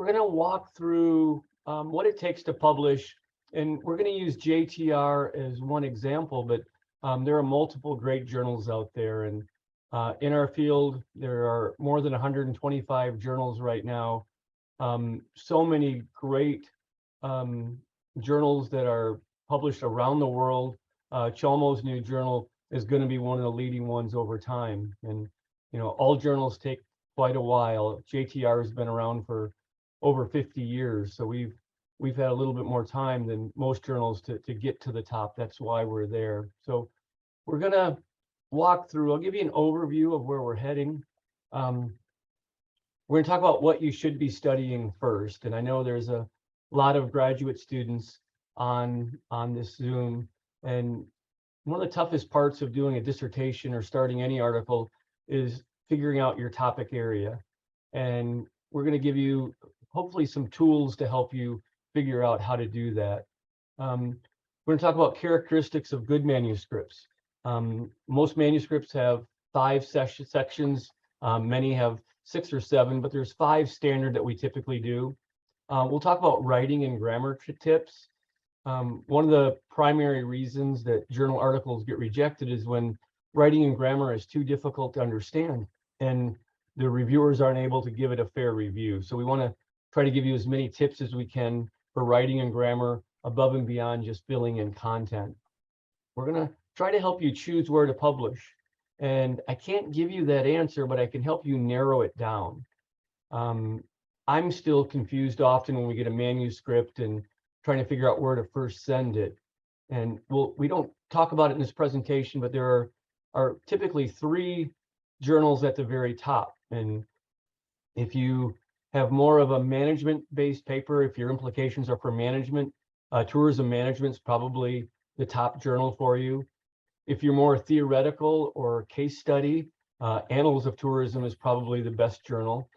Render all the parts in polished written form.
we're going to walk through what it takes to publish, and we're going to use JTR as one example, but there are multiple great journals out there, and in our field, there are more than 125 journals right now. So many great journals that are published around the world. Chalmo's new journal is going to be one of the leading ones over time. And, you know, all journals take quite a while. JTR has been around for over 50 years. So we've had a little bit more time than most journals to get to the top. That's why we're there. So we're going to walk through, I'll give you an overview of where we're heading. We're going to talk about what you should be studying first. And I know there's a lot of graduate students on this Zoom. And one of the toughest parts of doing a dissertation or starting any article is figuring out your topic area. And we're going to give you hopefully some tools to help you figure out how to do that. We're going to talk about characteristics of good manuscripts. Most manuscripts have 5 sections. Many have 6 or 7, but there's 5 standard that we typically do. We'll talk about writing and grammar tips. One of the primary reasons that journal articles get rejected is when writing and grammar is too difficult to understand and the reviewers aren't able to give it a fair review. So we want to try to give you as many tips as we can for writing and grammar above and beyond just filling in content. We're going to try to help you choose where to publish. And I can't give you that answer, but I can help you narrow it down. I'm still confused often when we get a manuscript and trying to figure out where to first send it. And we don't talk about it in this presentation, but there are typically 3 journals at the very top. And if you have more of a management-based paper, if your implications are for management, tourism management is probably the top journal for you. If you're more theoretical or case study, Annals of Tourism is probably the best journal.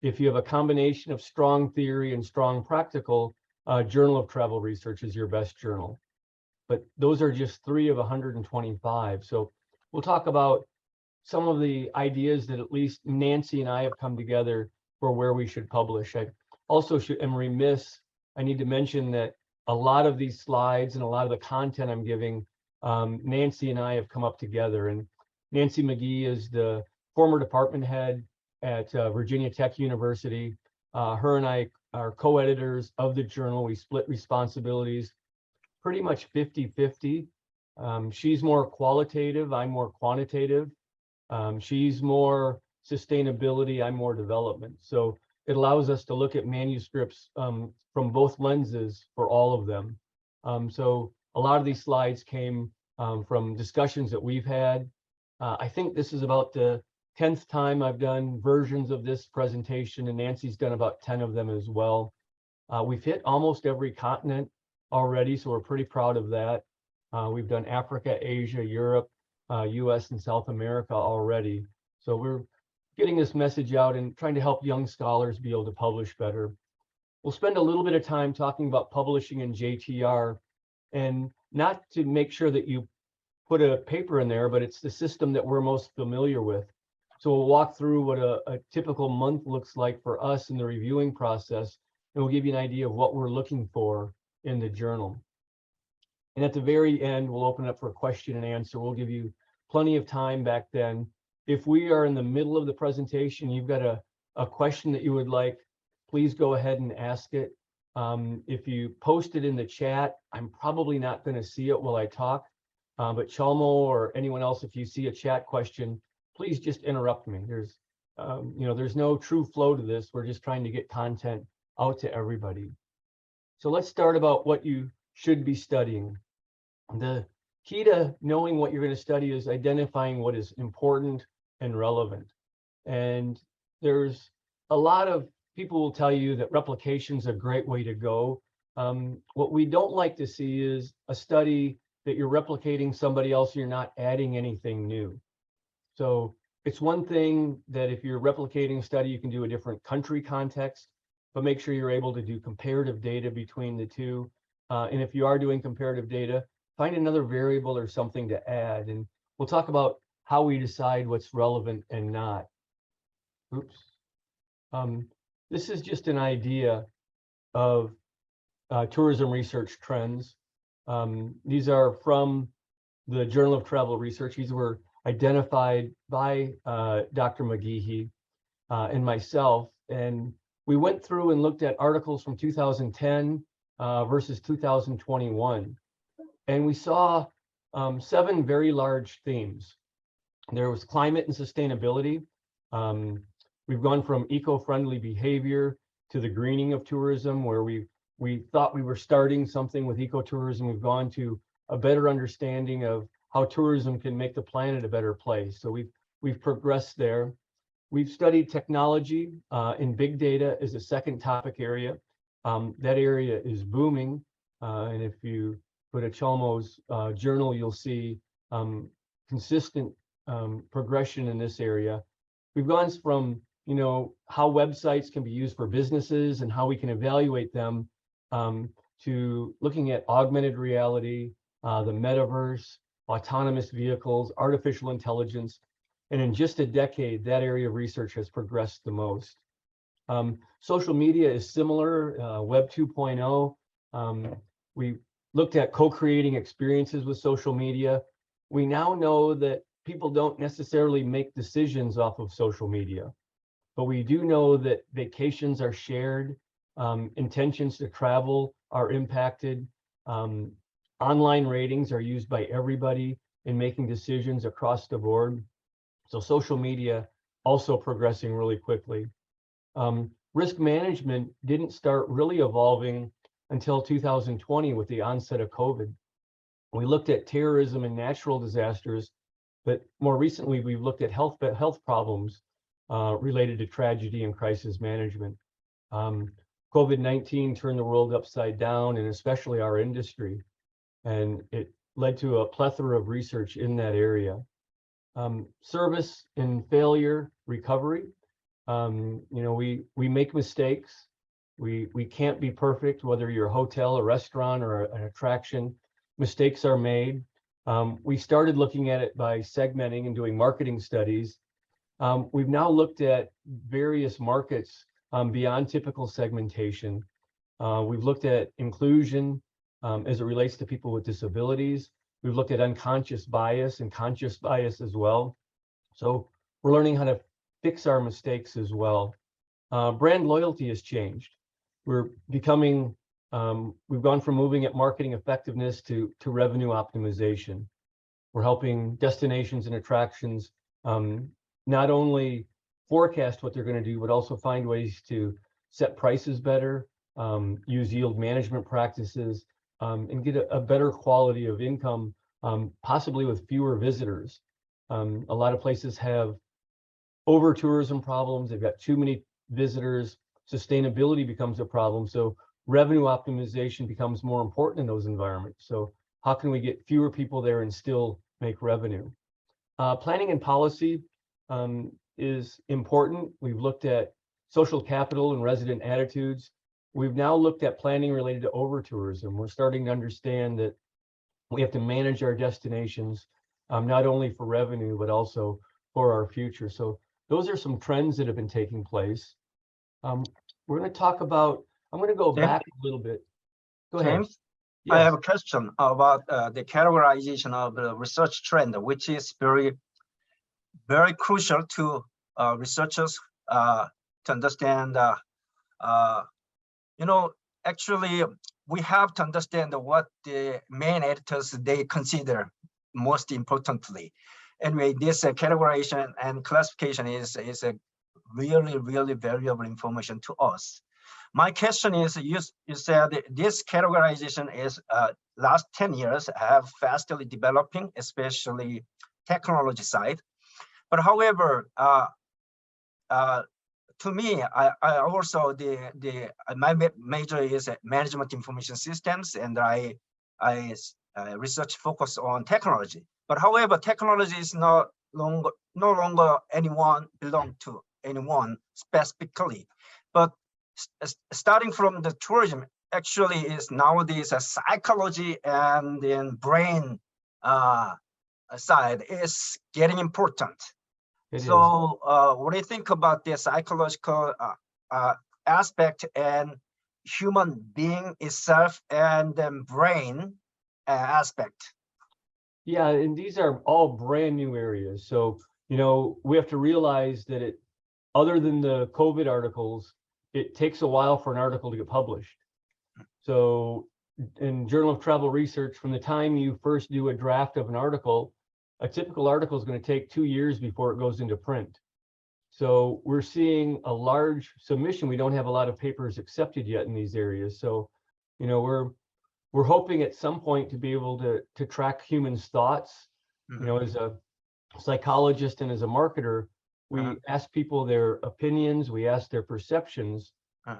If you have a combination of strong theory and strong practical, Journal of Travel Research is your best journal. But those are just 3 of 125. So we'll talk about some of the ideas that at least Nancy and I have come together for where we should publish. I also am remiss, I need to mention that a lot of these slides and a lot of the content I'm giving, Nancy and I have come up together. And Nancy McGee is the former department head at Virginia Tech University. Her and I are co-editors of the journal. We split responsibilities pretty much 50-50. She's more qualitative, I'm more quantitative. She's more sustainability, I'm more development. So it allows us to look at manuscripts from both lenses for all of them. So a lot of these slides came from discussions that we've had. I think this is about the 10th time I've done versions of this presentation, and Nancy's done about 10 of them as well. We've hit almost every continent already, so we're pretty proud of that. We've done Africa, Asia, Europe, US, and South America already. So we're getting this message out and trying to help young scholars be able to publish better. We'll spend a little bit of time talking about publishing in JTR, and not to make sure that you put a paper in there, but it's the system that we're most familiar with. So we'll walk through what a typical month looks like for us in the reviewing process, and we'll give you an idea of what we're looking for in the journal. And at the very end, we'll open up for a question and answer. We'll give you plenty of time back then. If we are in the middle of the presentation, you've got a question that you would like, please go ahead and ask it. If you post it in the chat, I'm probably not going to see it while I talk, but Chalmo or anyone else, if you see a chat question, please just interrupt me. There's no true flow to this. We're just trying to get content out to everybody. So let's start about what you should be studying. The key to knowing what you're going to study is identifying what is important and relevant. And there's a lot of people will tell you that replication is a great way to go. What we don't like to see is a study that you're replicating somebody else, you're not adding anything new. So it's one thing that if you're replicating a study, you can do a different country context, but make sure you're able to do comparative data between the two. And if you are doing comparative data, find another variable or something to add. And we'll talk about how we decide what's relevant and not. Oops. this is just an idea of tourism research trends. These are from the Journal of Travel Research. These were identified by Dr. McGehee and myself. And we went through and looked at articles from 2010 versus 2021. And we saw 7 very large themes. There was climate and sustainability. We've gone from eco-friendly behavior to the greening of tourism, where we thought we were starting something with ecotourism. We've gone to a better understanding of how tourism can make the planet a better place. So we've progressed there. We've studied technology and big data is a second topic area. That area is booming. And if you go to Chalmers journal, you'll see consistent progression in this area. We've gone from, how websites can be used for businesses and how we can evaluate them to looking at augmented reality, the metaverse, autonomous vehicles, artificial intelligence. And in just a decade, that area of research has progressed the most. Social media is similar, Web 2.0. We looked at co-creating experiences with social media. We now know that people don't necessarily make decisions off of social media, but we do know that vacations are shared, intentions to travel are impacted. Online ratings are used by everybody in making decisions across the board. So social media also progressing really quickly. Risk management didn't start really evolving until 2020 with the onset of COVID. We looked at terrorism and natural disasters, but more recently we've looked at health problems related to tragedy and crisis management. COVID-19 turned the world upside down, and especially our industry, and it led to a plethora of research in that area. Service and failure recovery. We make mistakes. We can't be perfect, whether you're a hotel, a restaurant, or an attraction. Mistakes are made. We started looking at it by segmenting and doing marketing studies. We've now looked at various markets beyond typical segmentation. We've looked at inclusion as it relates to people with disabilities. We've looked at unconscious bias and conscious bias as well. So we're learning how to fix our mistakes as well. Brand loyalty has changed. We're becoming, we've gone from moving at marketing effectiveness to revenue optimization. We're helping destinations and attractions not only forecast what they're going to do, but also find ways to set prices better, use yield management practices, and get a better quality of income, possibly with fewer visitors. A lot of places have over tourism problems. They've got too many visitors. Sustainability becomes a problem. So revenue optimization becomes more important in those environments. So how can we get fewer people there and still make revenue? Planning and policy is important. We've looked at social capital and resident attitudes. We've now looked at planning related to over-tourism. We're starting to understand that we have to manage our destinations, not only for revenue, but also for our future. So those are some trends that have been taking place. We're going to talk about, I'm going to go back a little bit. Go ahead. James, yes. I have a question about the categorization of the research trend, which is very, very crucial to researchers to understand. Actually, we have to understand what the main editors they consider most importantly. Anyway, this categorization and classification is a really, really valuable information to us. My question is, you said this categorization is last 10 years have fastly developing, especially technology side. But however, to me, I also my major is management information systems, and I research focus on technology. But however, technology is no longer anyone belong to anyone specifically. But starting from the tourism, actually is nowadays a psychology and then brain side is getting important. So what do you think about the psychological aspect and human being itself and then brain aspect. Yeah, and these are all brand new areas. So, we have to realize that other than the COVID articles, it takes a while for an article to get published. So in Journal of Travel Research, from the time you first do a draft of an article, a typical article is going to take 2 years before it goes into print. So we're seeing a large submission. We don't have a lot of papers accepted yet in these areas. So, we're hoping at some point to be able to track humans' thoughts. As a psychologist and as a marketer, we ask people their opinions, we ask their perceptions.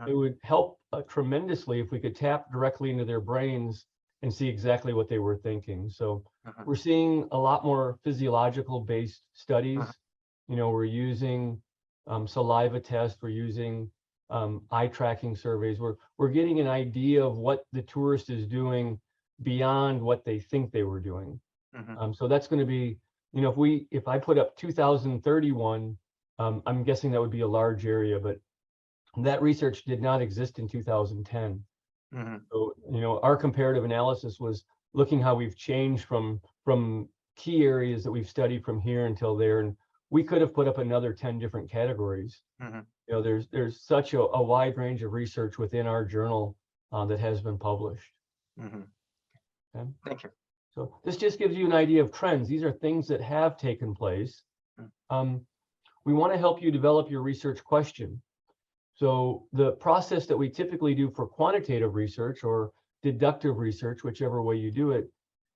It would help tremendously if we could tap directly into their brains and see exactly what they were thinking. So we're seeing a lot more physiological based studies. We're using saliva tests, we're using eye tracking surveys. We're getting an idea of what the tourist is doing beyond what they think they were doing. So that's going to be, if I put up 2031, I'm guessing that would be a large area, but that research did not exist in 2010. So, our comparative analysis was looking how we've changed from key areas that we've studied from here until there, and we could have put up another 10 different categories. There's such a wide range of research within our journal that has been published. Okay. Thank you. So this just gives you an idea of trends. These are things that have taken place. We want to help you develop your research question. So the process that we typically do for quantitative research or deductive research, whichever way you do it,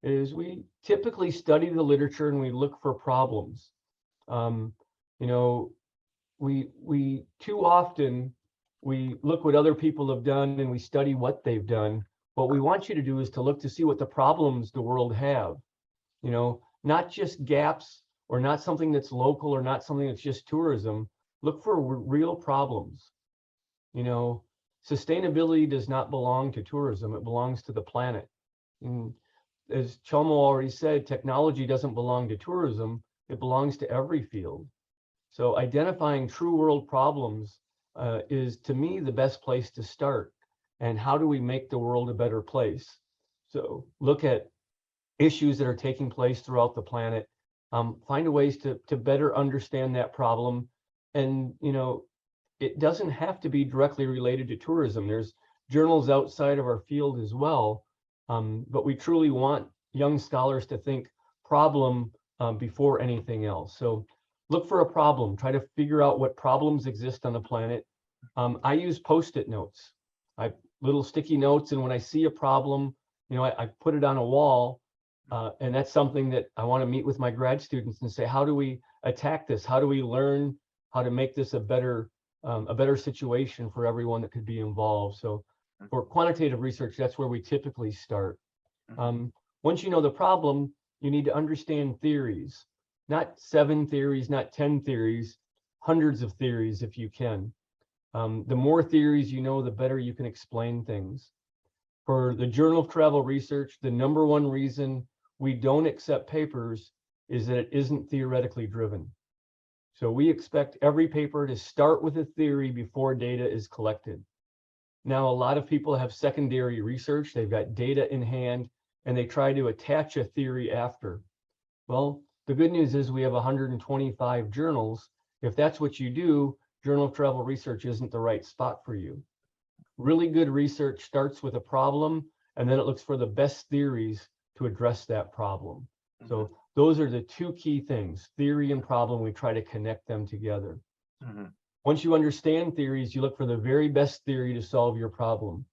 is we typically study the literature and we look for problems. We too often we look what other people have done and we study what they've done. What we want you to do is to look to see what the problems the world have, not just gaps or not something that's local or not something that's just tourism. Look for real problems. Sustainability does not belong to tourism. It belongs to the planet. And as Chalmo already said, technology doesn't belong to tourism. It belongs to every field. So identifying true world problems is, to me, the best place to start. And how do we make the world a better place? So look at issues that are taking place throughout the planet. Find ways to better understand that problem. And, it doesn't have to be directly related to tourism. There's journals outside of our field as well. But we truly want young scholars to think problem before anything else. So look for a problem, try to figure out what problems exist on the planet. I use Post-it notes. Little sticky notes, and when I see a problem, I put it on a wall, and that's something that I want to meet with my grad students and say, how do we attack this? How do we learn how to make this a better situation for everyone that could be involved? So for quantitative research, that's where we typically start. Once you know the problem, you need to understand theories, not 7 theories, not 10 theories, hundreds of theories if you can. The more theories you know, the better you can explain things. For the Journal of Travel Research, the #1 reason we don't accept papers is that it isn't theoretically driven. So we expect every paper to start with a theory before data is collected. Now, a lot of people have secondary research, they've got data in hand, and they try to attach a theory after. Well, the good news is we have 125 journals. If that's what you do, Journal of Travel Research isn't the right spot for you. Really good research starts with a problem, and then it looks for the best theories to address that problem. So those are the 2 key things, theory and problem. We try to connect them together. Once you understand theories, you look for the very best theory to solve your problem.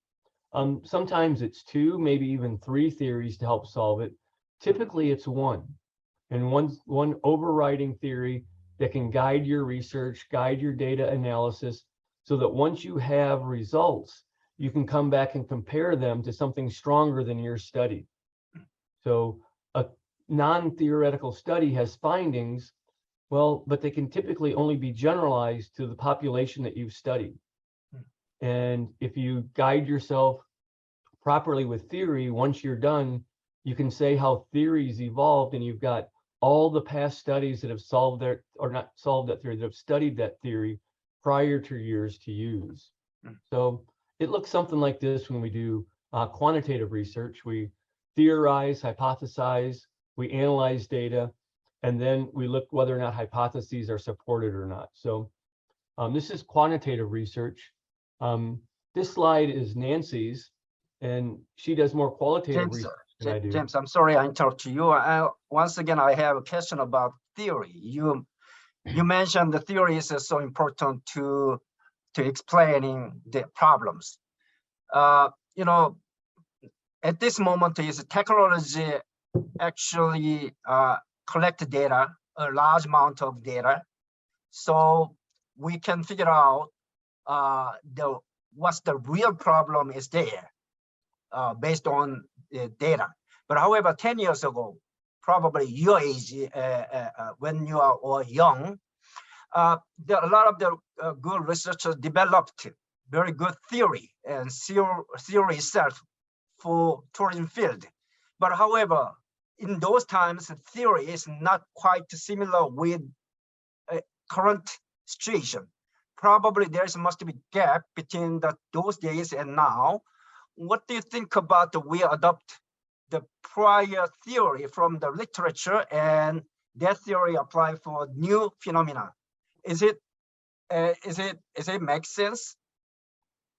Sometimes it's 2, maybe even 3 theories to help solve it. Typically it's 1, and one overriding theory that can guide your research, guide your data analysis, so that once you have results, you can come back and compare them to something stronger than your study. So a non-theoretical study has findings, well, but they can typically only be generalized to the population that you've studied. And if you guide yourself properly with theory, once you're done, you can say how theories evolved, and you've got all the past studies that have solved that, or not solved that theory, that have studied that theory prior to yours to use. So it looks something like this when we do quantitative research. We theorize, hypothesize, we analyze data, and then we look whether or not hypotheses are supported or not. So this is quantitative research. This slide is Nancy's, and she does more qualitative research than I do. James, I'm sorry I interrupt you. Once again, I have a question about theory. You mentioned the theory is so important to explaining the problems. You know, at this moment, is technology actually collect data, a large amount of data, so we can figure out what's the real problem is there based on the data. But however, 10 years ago, probably your age, when you are all young, there are a lot of the good researchers developed very good theory and theory itself for tourism field. But however, in those times, theory is not quite similar with current situation. Probably there must be gap between those days and now. What do you think about we adopt the prior theory from the literature and that theory apply for new phenomena? Is it make sense?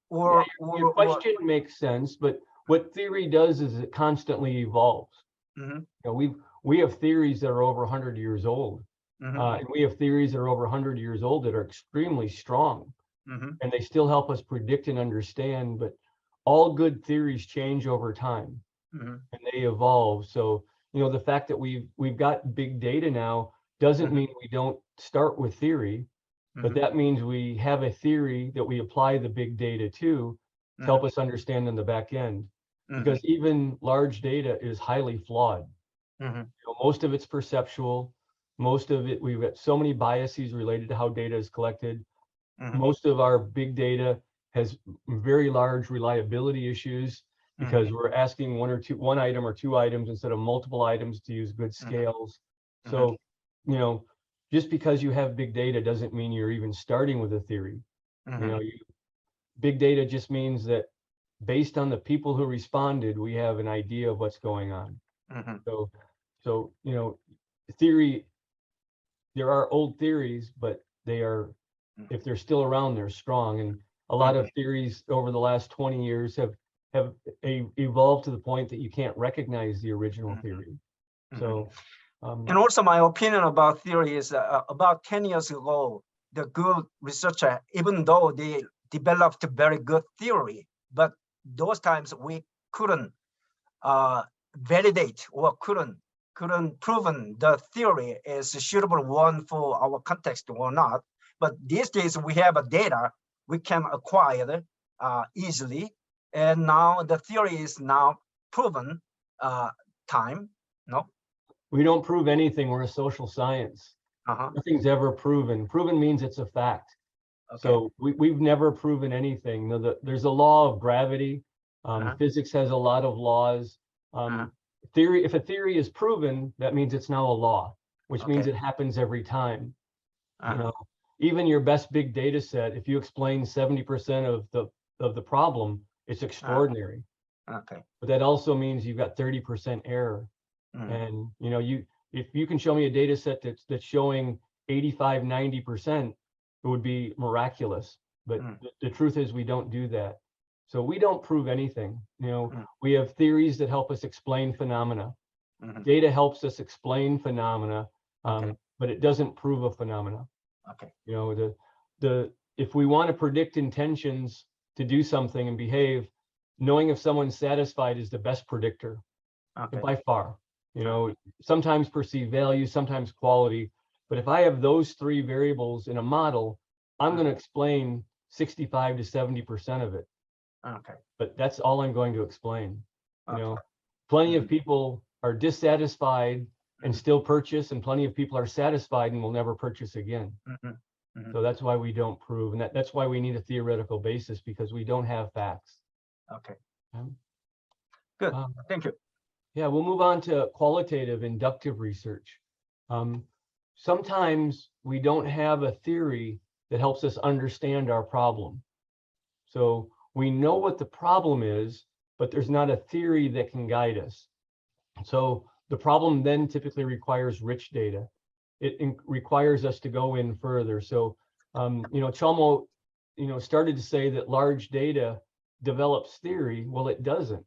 Or, yeah, your question makes sense, but what theory does is it constantly evolves. You know, we have theories that are over 100 years old, and we have theories that are over 100 years old that are extremely strong, and they still help us predict and understand. But all good theories change over time, and they evolve. So, you know, the fact that we've got big data now doesn't mean we don't start with theory, but that means we have a theory that we apply the big data to help us understand in the back end. Because even large data is highly flawed. You know, most of it's perceptual. Most of it, we've got so many biases related to how data is collected. Most of our big data has very large reliability issues because we're asking one item or two items instead of multiple items to use good scales. So, you know, just because you have big data doesn't mean you're even starting with a theory. You know, big data just means that based on the people who responded, we have an idea of what's going on. So, you know, theory, there are old theories, but they are, if they're still around, they're strong. And a lot of theories over the last 20 years have evolved to the point that you can't recognize the original theory. So, and also my opinion about theory is about 10 years ago, the good researcher, even though they developed a very good theory, but those times we couldn't validate or couldn't proven the theory is a suitable one for our context or not. But these days we have a data we can acquire easily, and now the theory is now proven time. No, we don't prove anything. We're a social science. Nothing's ever proven. Proven means it's a fact. So we've never proven anything. There's a law of gravity. Physics has a lot of laws. Theory, if a theory is proven, that means it's now a law, which means it happens every time. You know, even your best big data set, if you explain 70% of the problem, it's extraordinary. But that also means you've got 30% error. And you know, if you can show me a data set that's showing 85-90%, it would be miraculous. But the truth is we don't do that. So we don't prove anything. You know, we have theories that help us explain phenomena. Data helps us explain phenomena, but it doesn't prove a phenomena. You know, if we want to predict intentions to do something and behave, knowing if someone's satisfied is the best predictor by far. You know, sometimes perceived value, sometimes quality. But if I have those three variables in a model, I'm going to explain 65 to 70% of it. But that's all I'm going to explain. You know, plenty of people are dissatisfied and still purchase, and plenty of people are satisfied and will never purchase again. So that's why we don't prove, and that's why we need a theoretical basis, because we don't have facts. Good. Thank you. Yeah, we'll move on to qualitative inductive research. Sometimes we don't have a theory that helps us understand our problem. So we know what the problem is, but there's not a theory that can guide us. So the problem then typically requires rich data. It requires us to go in further. So, Chalmo, started to say that large data develops theory. Well, it doesn't.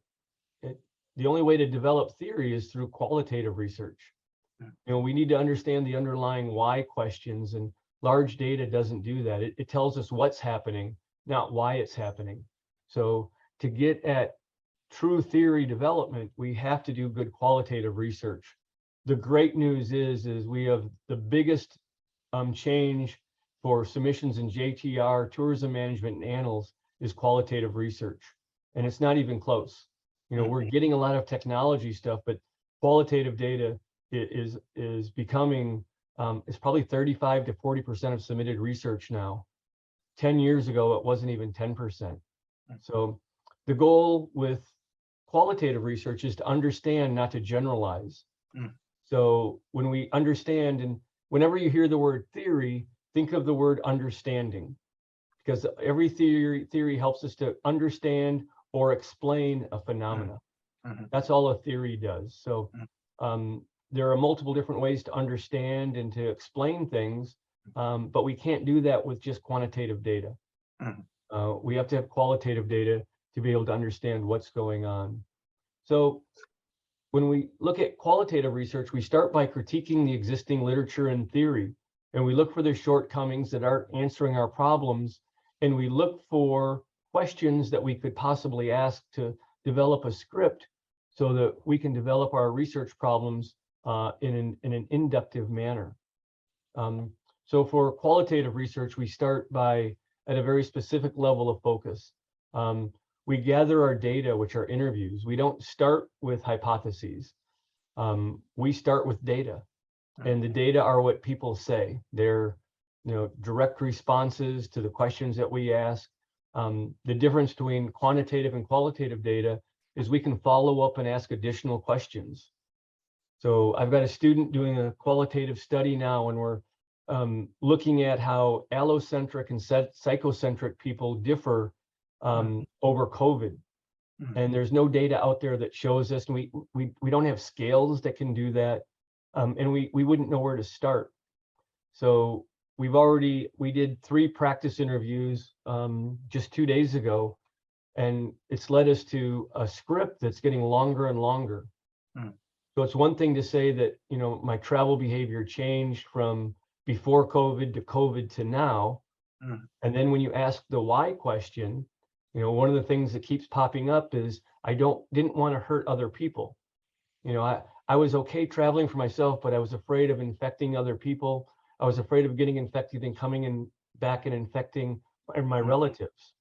The only way to develop theory is through qualitative research. We need to understand the underlying why questions, and large data doesn't do that. It tells us what's happening, not why it's happening. So to get at true theory development, we have to do good qualitative research. The great news is we have the biggest change for submissions in JTR, tourism management, and annals is qualitative research. And it's not even close. We're getting a lot of technology stuff, but qualitative data is becoming, it's probably 35 to 40% of submitted research now. 10 years ago, it wasn't even 10%. So the goal with qualitative research is to understand, not to generalize. So when we understand, and whenever you hear the word theory, think of the word understanding, because every theory helps us to understand or explain a phenomena. That's all a theory does. So there are multiple different ways to understand and to explain things, but we can't do that with just quantitative data. We have to have qualitative data to be able to understand what's going on. So when we look at qualitative research, we start by critiquing the existing literature and theory, and we look for the shortcomings that aren't answering our problems, and we look for questions that we could possibly ask to develop a script so that we can develop our research problems in an inductive manner. So for qualitative research, we start by at a very specific level of focus. We gather our data, which are interviews. We don't start with hypotheses. We start with data, and the data are what people say. They're, direct responses to the questions that we ask. The difference between quantitative and qualitative data is we can follow up and ask additional questions. So I've got a student doing a qualitative study now, and we're looking at how allocentric and psychocentric people differ over COVID. And there's no data out there that shows us, and we don't have scales that can do that, and we wouldn't know where to start. So we did 3 practice interviews just 2 days ago, and it's led us to a script that's getting longer and longer. So it's one thing to say that, my travel behavior changed from before COVID to now. And then when you ask the why question, one of the things that keeps popping up is I didn't want to hurt other people. I was okay traveling for myself, but I was afraid of infecting other people. I was afraid of getting infected and coming back and infecting my relatives.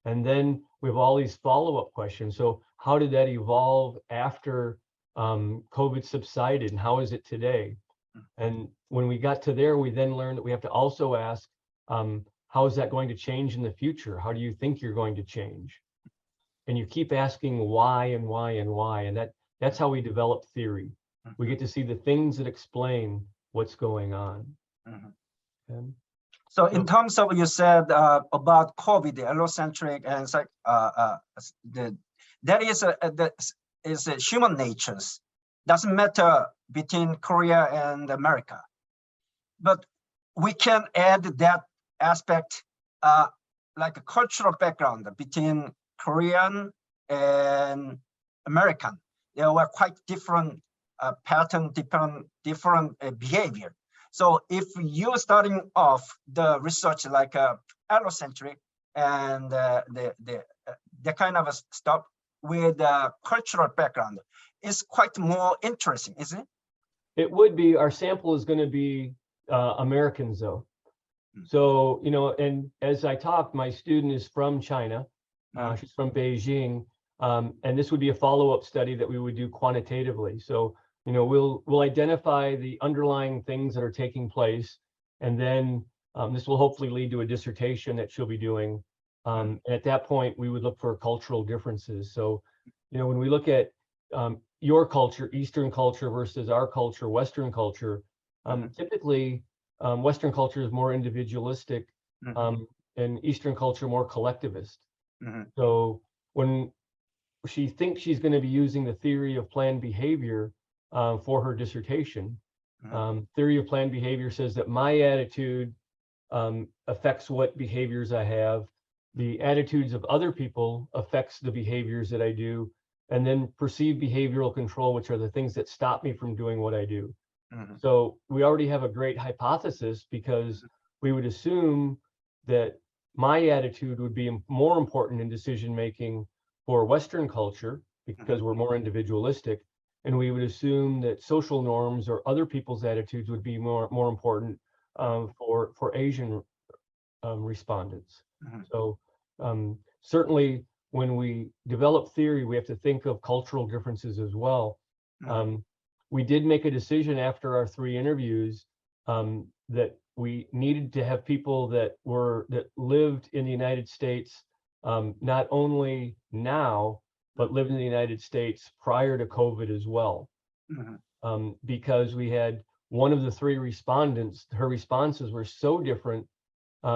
And then we have all these follow-up questions. So how did that evolve after COVID subsided, and how is it today? And when we got to there, we then learned that we have to also ask, how is that going to change in the future? How do you think you're going to change? And you keep asking why and why and why, and that's how we develop theory. We get to see the things that explain what's going on. So in terms of what you said about COVID, the allocentric, and that is human natures. Doesn't matter between Korea and America, but we can add that aspect, like a cultural background between Korean and American. There were quite different pattern, different behavior. So if you're starting off the research like allocentric and the kind of stuff with cultural background, is quite more interesting, isn't it? It would be. Our sample is going to be Americans, though. So, and as I talked, my student is from China. She's from Beijing. And this would be a follow-up study that we would do quantitatively. So, we'll identify the underlying things that are taking place. And then this will hopefully lead to a dissertation that she'll be doing. And at that point, we would look for cultural differences. So, when we look at your culture, Eastern culture versus our culture, Western culture, typically Western culture is more individualistic, and Eastern culture more collectivist. Mhm. So when she thinks she's going to be using the theory of planned behavior for her dissertation, theory of planned behavior says that my attitude affects what behaviors I have. The attitudes of other people affects the behaviors that I do, and then perceived behavioral control, which are the things that stop me from doing what I do. So we already have a great hypothesis, because we would assume that my attitude would be more important in decision making for Western culture, because we're more individualistic, and we would assume that social norms or other people's attitudes would be more important for Asian respondents. So certainly when we develop theory, we have to think of cultural differences as well. We did make a decision after our 3 interviews that we needed to have people that lived in the United States, not only now, but lived in the United States prior to COVID as well. Because we had one of the 3 respondents, her responses were so different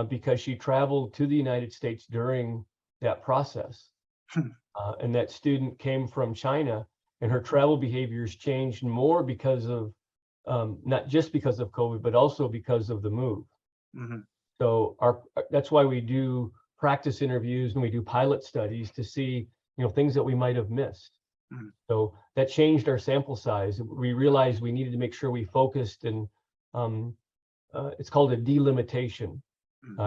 because she traveled to the United States during that process. And that student came from China, and her travel behaviors changed more because of, not just because of COVID, but also because of the move. So that's why we do practice interviews and we do pilot studies to see, things that we might have missed. So that changed our sample size. We realized we needed to make sure we focused, and it's called a delimitation.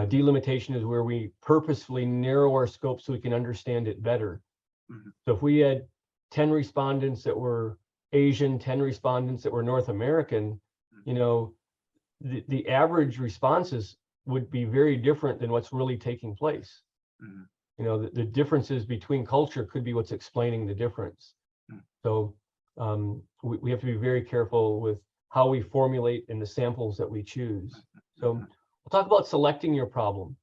Delimitation is where we purposefully narrow our scope so we can understand it better. So if we had 10 respondents that were Asian, 10 respondents that were North American, the average responses would be very different than what's really taking place. The differences between culture could be what's explaining the difference. So we have to be very careful with how we formulate in the samples that we choose. So we'll talk about selecting your problem.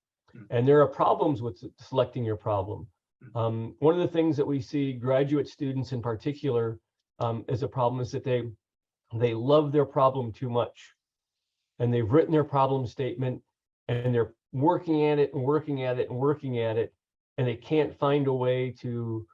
And there are problems with selecting your problem. One of the things that we see graduate students in particular as a problem is that they love their problem too much. And they've written their problem statement, and they're working at it and working at it and working at it, and they can't find a way to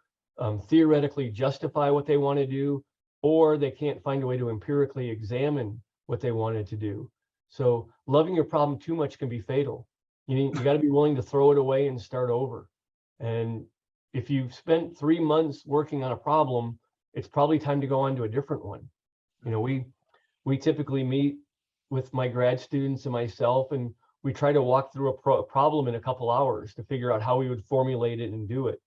theoretically justify what they want to do, or they can't find a way to empirically examine what they wanted to do. So loving your problem too much can be fatal. You got to be willing to throw it away and start over. And if you've spent 3 months working on a problem, it's probably time to go on to a different one. We typically meet with my grad students and myself, and we try to walk through a problem in a couple hours to figure out how we would formulate it and do it.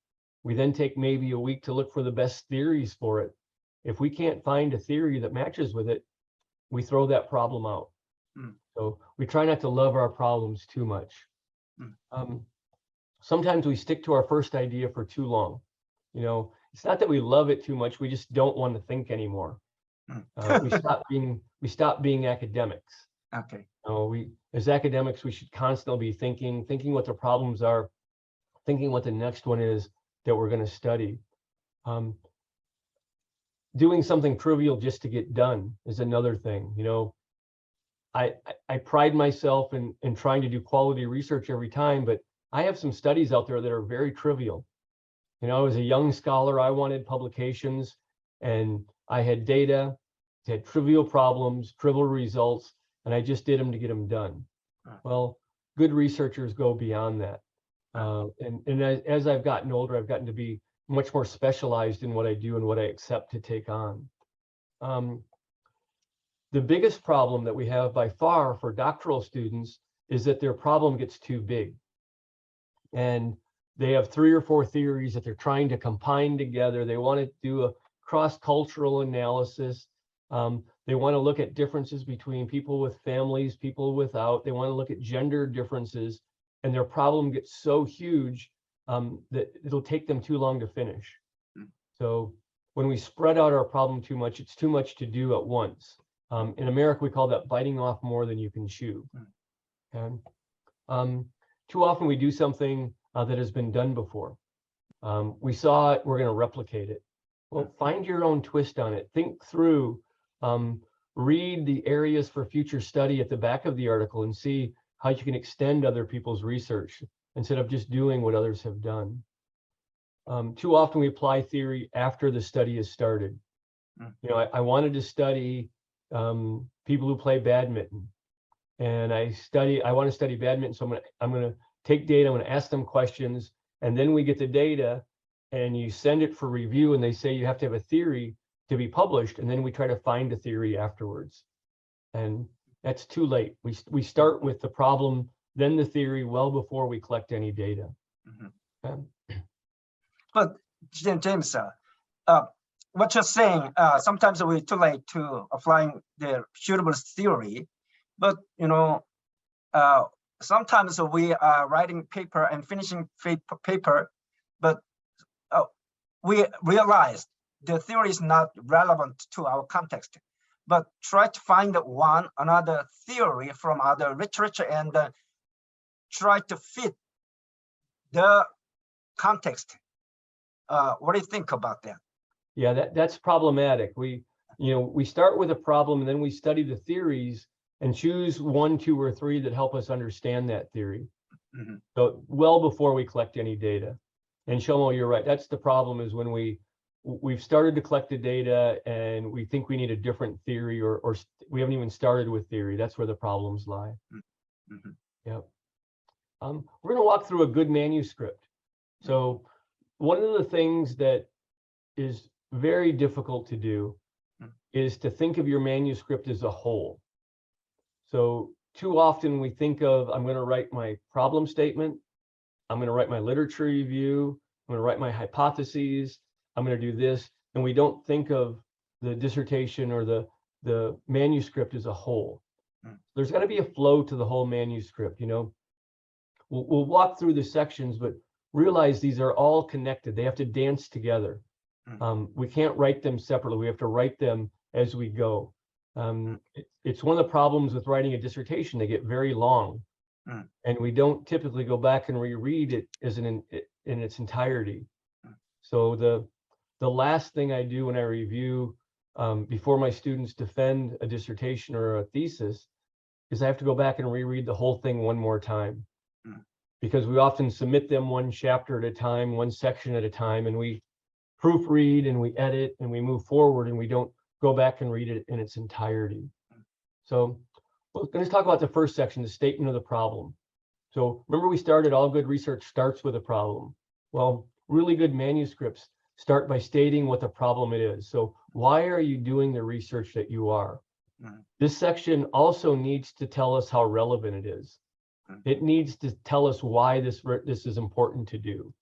We then take maybe a week to look for the best theories for it. If we can't find a theory that matches with it, we throw that problem out. So we try not to love our problems too much. Sometimes we stick to our first idea for too long. It's not that we love it too much, we just don't want to think anymore. We stop being academics. Okay. As academics, we should constantly be thinking what the problems are, thinking what the next one is that we're going to study. Doing something trivial just to get done is another thing. I pride myself in trying to do quality research every time, but I have some studies out there that are very trivial. As a young scholar, I wanted publications, and I had data, had trivial problems, trivial results, and I just did them to get them done. Well, good researchers go beyond that. And as I've gotten older, I've gotten to be much more specialized in what I do and what I accept to take on. The biggest problem that we have by far for doctoral students is that their problem gets too big. And they have 3 or 4 theories that they're trying to combine together. They want to do a cross-cultural analysis. They want to look at differences between people with families, people without. They want to look at gender differences, and their problem gets so huge that it'll take them too long to finish. So when we spread out our problem too much, it's too much to do at once. In America, we call that biting off more than you can chew. Okay? Too often we do something that has been done before. We saw it, we're going to replicate it. Well, find your own twist on it. Think through, read the areas for future study at the back of the article and see how you can extend other people's research. instead of just doing what others have done. Too often we apply theory after the study is started. You know, I wanted to study people who play badminton, and I want to study badminton, so I'm gonna take data, I'm gonna ask them questions, and then we get the data, and you send it for review, and they say you have to have a theory to be published, and then we try to find a theory afterwards, and that's too late. We start with the problem, then the theory, well before we collect any data. But James, what you're saying, sometimes we're too late to applying the suitable theory, but you know, sometimes we are writing paper and finishing paper, but we realize the theory is not relevant to our context, but try to find another theory from other literature and try to fit the context. What do you think about that? Yeah, that's problematic. We start with a problem and then we study the theories and choose 1, 2, or 3 that help us understand that theory. So well before we collect any data. And Shomo, you're right. That's the problem, is when we've started to collect the data and we think we need a different theory, or we haven't even started with theory. That's where the problems lie. Yep. We're going to walk through a good manuscript. So one of the things that is very difficult to do is to think of your manuscript as a whole. So too often we think of, I'm going to write my problem statement, I'm going to write my literature review, I'm going to write my hypotheses, I'm going to do this, and we don't think of the dissertation or the manuscript as a whole. There's got to be a flow to the whole manuscript. You know, we'll walk through the sections, but realize these are all connected. They have to dance together. We can't write them separately. We have to write them as we go. It's one of the problems with writing a dissertation. They get very long, and we don't typically go back and reread it as in its entirety. So the last thing I do when I review before my students defend a dissertation or a thesis is I have to go back and reread the whole thing one more time, because we often submit them one chapter at a time, one section at a time, and we proofread and we edit and we move forward, and we don't go back and read it in its entirety. So let's talk about the first section, the statement of the problem. So remember, we started, all good research starts with a problem. Well, really good manuscripts start by stating what the problem it is. So why are you doing the research that you are? This section also needs to tell us how relevant it is. It needs to tell us why this is important to do.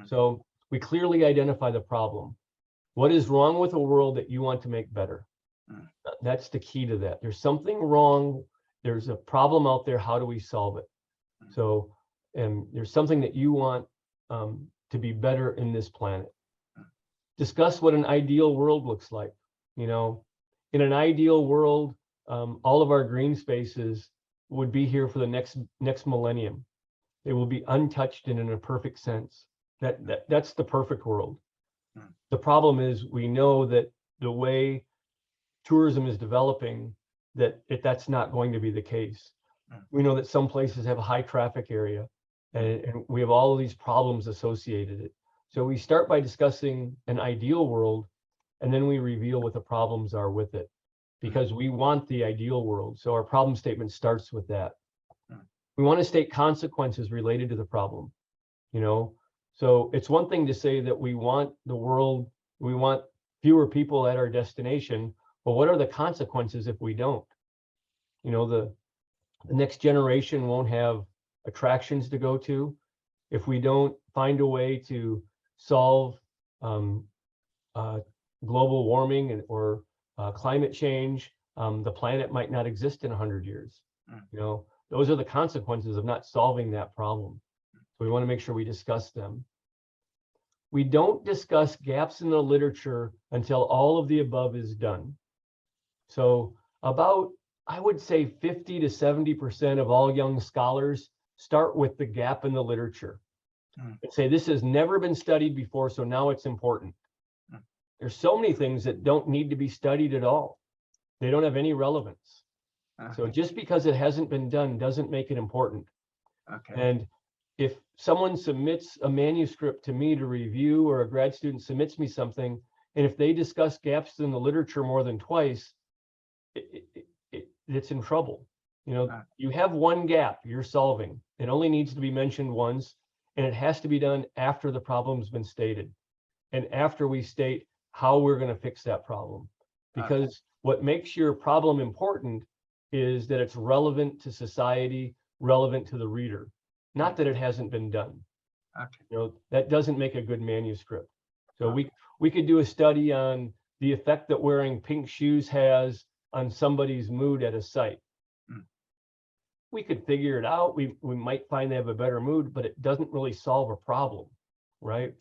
So we clearly identify the problem. What is wrong with the world that you want to make better? That's the key to that. There's something wrong. There's a problem out there. How do we solve it? So, and there's something that you want to be better in this planet. Discuss what an ideal world looks like. You know, in an ideal world, all of our green spaces would be here for the next millennium. They will be untouched and in a perfect sense. That's the perfect world. The problem is, we know that the way tourism is developing, that's not going to be the case. We know that some places have a high traffic area, and we have all of these problems associated with it. So we start by discussing an ideal world, and then we reveal what the problems are with it, because we want the ideal world. So our problem statement starts with that. We want to state consequences related to the problem. You know, so it's one thing to say that we want the world, we want fewer people at our destination, but what are the consequences if we don't? You know, the next generation won't have attractions to go to. If we don't find a way to solve global warming or climate change, the planet might not exist in 100 years. You know, those are the consequences of not solving that problem. So we want to make sure we discuss them. We don't discuss gaps in the literature until all of the above is done. So about, I would say 50 to 70% of all young scholars start with the gap in the literature and say, this has never been studied before, so now it's important. There's so many things that don't need to be studied at all. They don't have any relevance. So just because it hasn't been done doesn't make it important. And if someone submits a manuscript to me to review, or a grad student submits me something, and if they discuss gaps in the literature more than twice, it's in trouble. You know, you have one gap you're solving. It only needs to be mentioned once, and it has to be done after the problem's been stated, and after we state how we're going to fix that problem. Because what makes your problem important is that it's relevant to society, relevant to the reader, not that it hasn't been done. You know, that doesn't make a good manuscript. So we could do a study on the effect that wearing pink shoes has on somebody's mood at a site. We could figure it out. We might find they have a better mood, but it doesn't really solve a problem, right?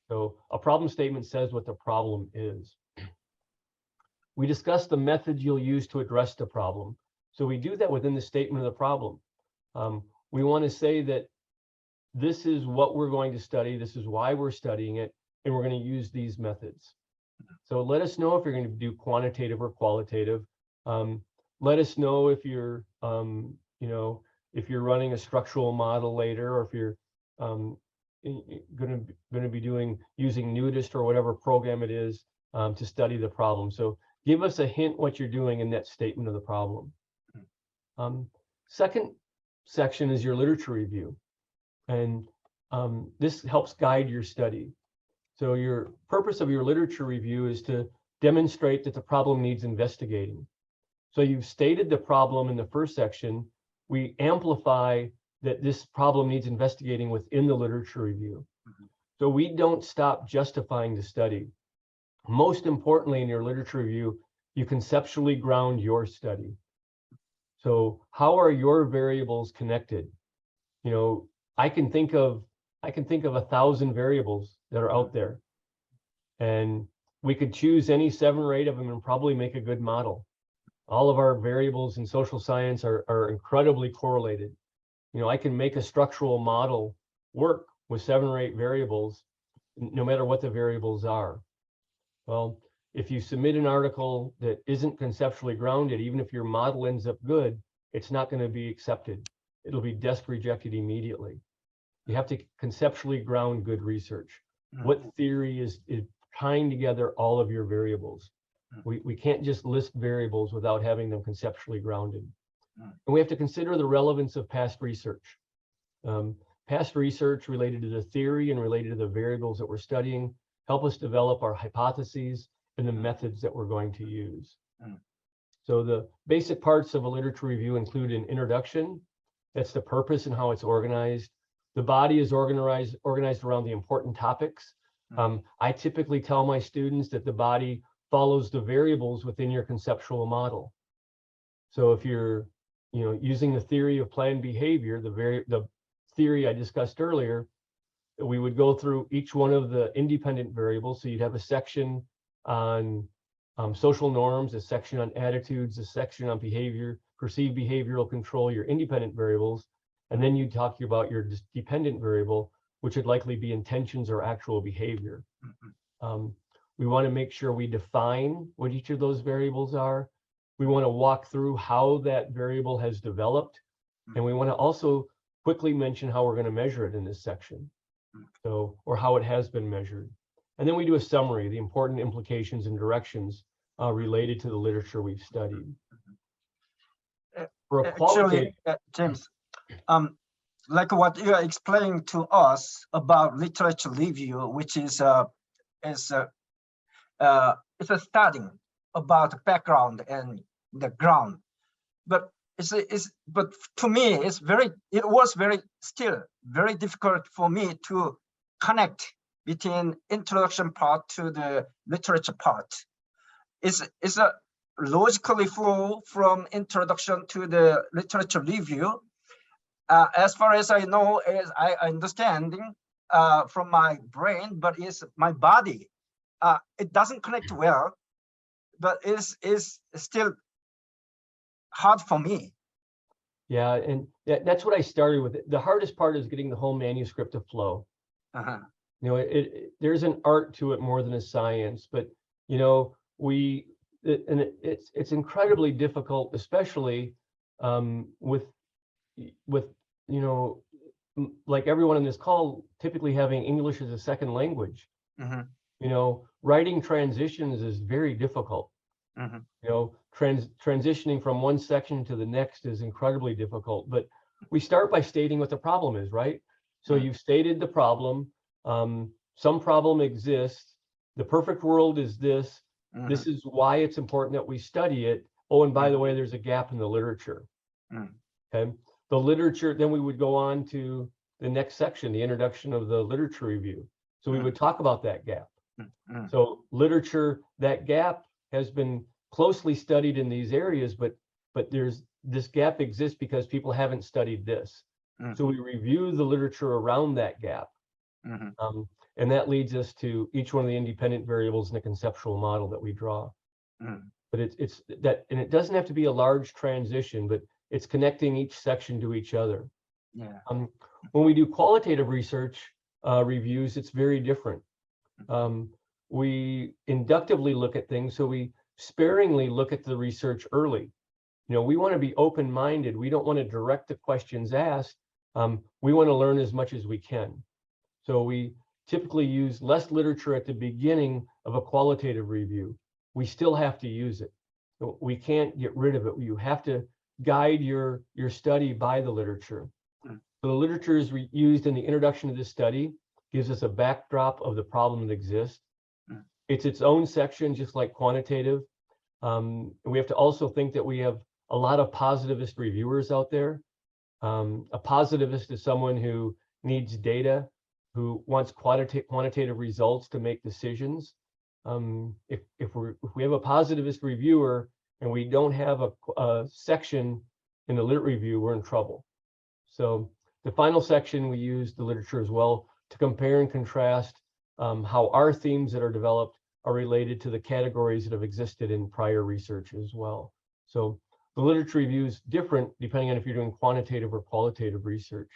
So a problem statement says what the problem is. We discuss the methods you'll use to address the problem. So we do that within the statement of the problem. We want to say that this is what we're going to study, this is why we're studying it, and we're going to use these methods. So let us know if you're going to do quantitative or qualitative. Let us know if you're, you know, if you're running a structural model later, or if you're going to be using Nudist or whatever program it is to study the problem. So give us a hint what you're doing in that statement of the problem. Second section is your literature review, and this helps guide your study. So your purpose of your literature review is to demonstrate that the problem needs investigating. So you've stated the problem in the first section. We amplify that this problem needs investigating within the literature review. So we don't stop justifying the study. Most importantly, in your literature review, you conceptually ground your study. So how are your variables connected? You know, I can think of 1,000 variables that are out there, and we could choose any 7 or 8 of them and probably make a good model. All of our variables in social science are incredibly correlated. You know, I can make a structural model work with 7 or 8 variables, no matter what the variables are. Well, if you submit an article that isn't conceptually grounded, even if your model ends up good, it's not going to be accepted. It'll be desk rejected immediately. You have to conceptually ground good research. What theory is tying together all of your variables? We can't just list variables without having them conceptually grounded. And we have to consider the relevance of past research. Past research related to the theory and related to the variables that we're studying help us develop our hypotheses and the methods that we're going to use. So the basic parts of a literature review include an introduction. That's the purpose and how it's organized. The body is organized around the important topics. I typically tell my students that the body follows the variables within your conceptual model. So if you're, you know, using the theory of planned behavior, the theory I discussed earlier, we would go through each one of the independent variables. So you'd have a section on social norms, a section on attitudes, a section on behavior, perceived behavioral control, your independent variables, and then you talk about your dependent variable, which would likely be intentions or actual behavior. We want to make sure we define what each of those variables are. We want to walk through how that variable has developed, and we want to also quickly mention how we're going to measure it in this section, so, or how it has been measured. And then we do a summary, the important implications and directions related to the literature we've studied. For a qualitative, actually, James, like what you are explaining to us about literature review, which is it's a studying about the background and the ground, but but to me it was still very difficult for me to connect between introduction part to the literature part. It's a logically flow from introduction to the literature review. As far as I know, as I understanding from my brain, but it's my body. It doesn't connect well, but is still hard for me. Yeah, and that's what I started with. The hardest part is getting the whole manuscript to flow. You know, there's an art to it more than a science, but you know, it's incredibly difficult, especially with you know, like everyone on this call, typically having English as a second language. You know, writing transitions is very difficult. You know, transitioning from one section to the next is incredibly difficult. But we start by stating what the problem is, right? So you've stated the problem. Some problem exists. The perfect world is this. This is why it's important that we study it. Oh, and by the way, there's a gap in the literature. Okay. The literature, then we would go on to the next section, the introduction of the literature review. So we would talk about that gap. So literature, that gap has been closely studied in these areas, but there's this gap exists because people haven't studied this. So we review the literature around that gap. And that leads us to each one of the independent variables in the conceptual model that we draw. But it's that, and it doesn't have to be a large transition, but it's connecting each section to each other. When we do qualitative research reviews, it's very different. We inductively look at things, so we sparingly look at the research early. You know, we want to be open-minded. We don't want to direct the questions asked. We want to learn as much as we can. So we typically use less literature at the beginning of a qualitative review. We still have to use it. We can't get rid of it. You have to guide your study by the literature. So the literature is used in the introduction to this study, gives us a backdrop of the problem that exists. It's its own section, just like quantitative. We have to also think that we have a lot of positivist reviewers out there. A positivist is someone who needs data, who wants quantitative results to make decisions. If we have a positivist reviewer and we don't have a section in the lit review, we're in trouble. So the final section, we use the literature as well to compare and contrast how our themes that are developed are related to the categories that have existed in prior research as well. So the literature review is different depending on if you're doing quantitative or qualitative research.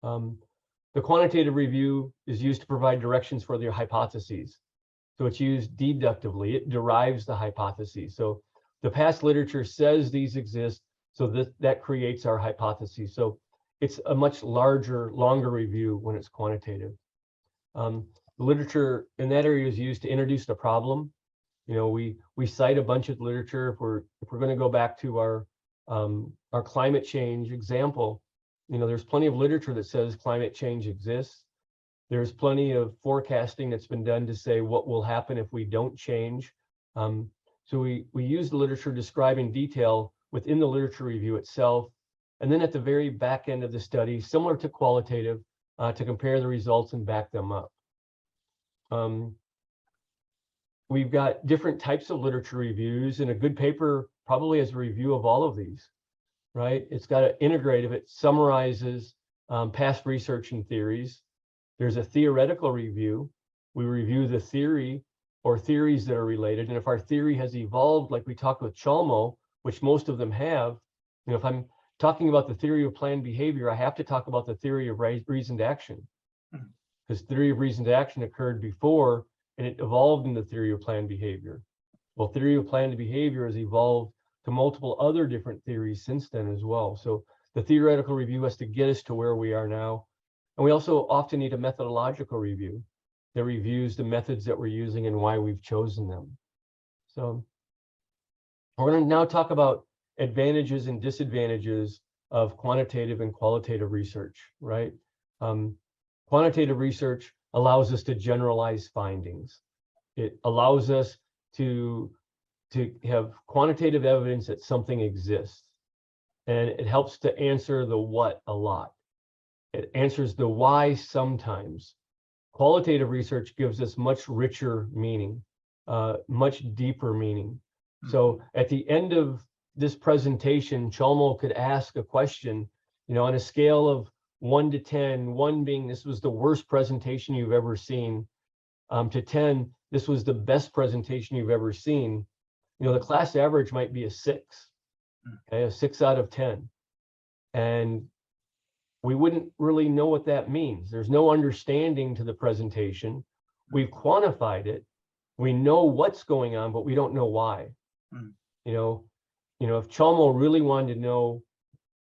The quantitative review is used to provide directions for their hypotheses. So it's used deductively. It derives the hypotheses. So the past literature says these exist, so that creates our hypotheses. So it's a much larger, longer review when it's quantitative. The literature in that area is used to introduce the problem. You know, we cite a bunch of literature. If we're going to go back to our climate change example, you know, there's plenty of literature that says climate change exists. There's plenty of forecasting that's been done to say what will happen if we don't change. So we use the literature to describe in detail within the literature review itself. And then at the very back end of the study, similar to qualitative, to compare the results and back them up. We've got different types of literature reviews, and a good paper probably has a review of all of these, right? It's got an integrative, it summarizes past research and theories. There's a theoretical review. We review the theory or theories that are related. And if our theory has evolved, like we talked with Chalmo, which most of them have, you know, if I'm talking about the theory of planned behavior, I have to talk about the theory of reasoned action. Because theory of reasoned action occurred before, and it evolved in the theory of planned behavior. Well, theory of planned behavior has evolved to multiple other different theories since then as well. So the theoretical review has to get us to where we are now. And we also often need a methodological review that reviews the methods that we're using and why we've chosen them. So we're going to now talk about advantages and disadvantages of quantitative and qualitative research, right? Quantitative research allows us to generalize findings. It allows us to have quantitative evidence that something exists. And it helps to answer the what a lot. It answers the why sometimes. Qualitative research gives us much richer meaning, much deeper meaning. So at the end of this presentation, Chalmo could ask a question, you know, on a scale of 1 to 10, 1 being this was the worst presentation you've ever seen, to 10, this was the best presentation you've ever seen. You know, the class average might be a 6, okay, a 6 out of 10. And we wouldn't really know what that means. There's no understanding to the presentation. We've quantified it. We know what's going on, but we don't know why. You know, if Chalmo really wanted to know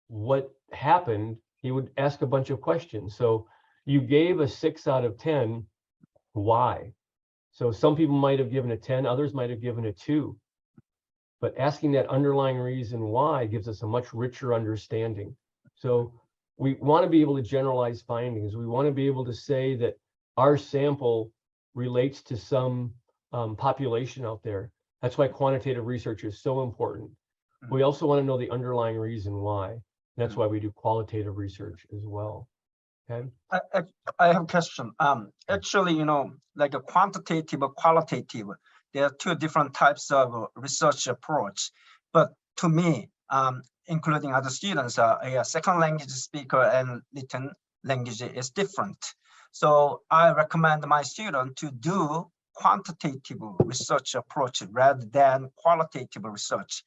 what happened, he would ask a bunch of questions. So you gave a 6 out of 10, why? So some people might have given a 10, others might have given a 2. But asking that underlying reason why gives us a much richer understanding. So we want to be able to generalize findings. We want to be able to say that our sample relates to some population out there. That's why quantitative research is so important. We also want to know the underlying reason why. That's why we do qualitative research as well. Okay. I have a question. Actually, you know, like a quantitative or qualitative, there are two different types of research approach. But to me, including other students, a second language speaker and written language is different. So I recommend my student to do quantitative research approach rather than qualitative research,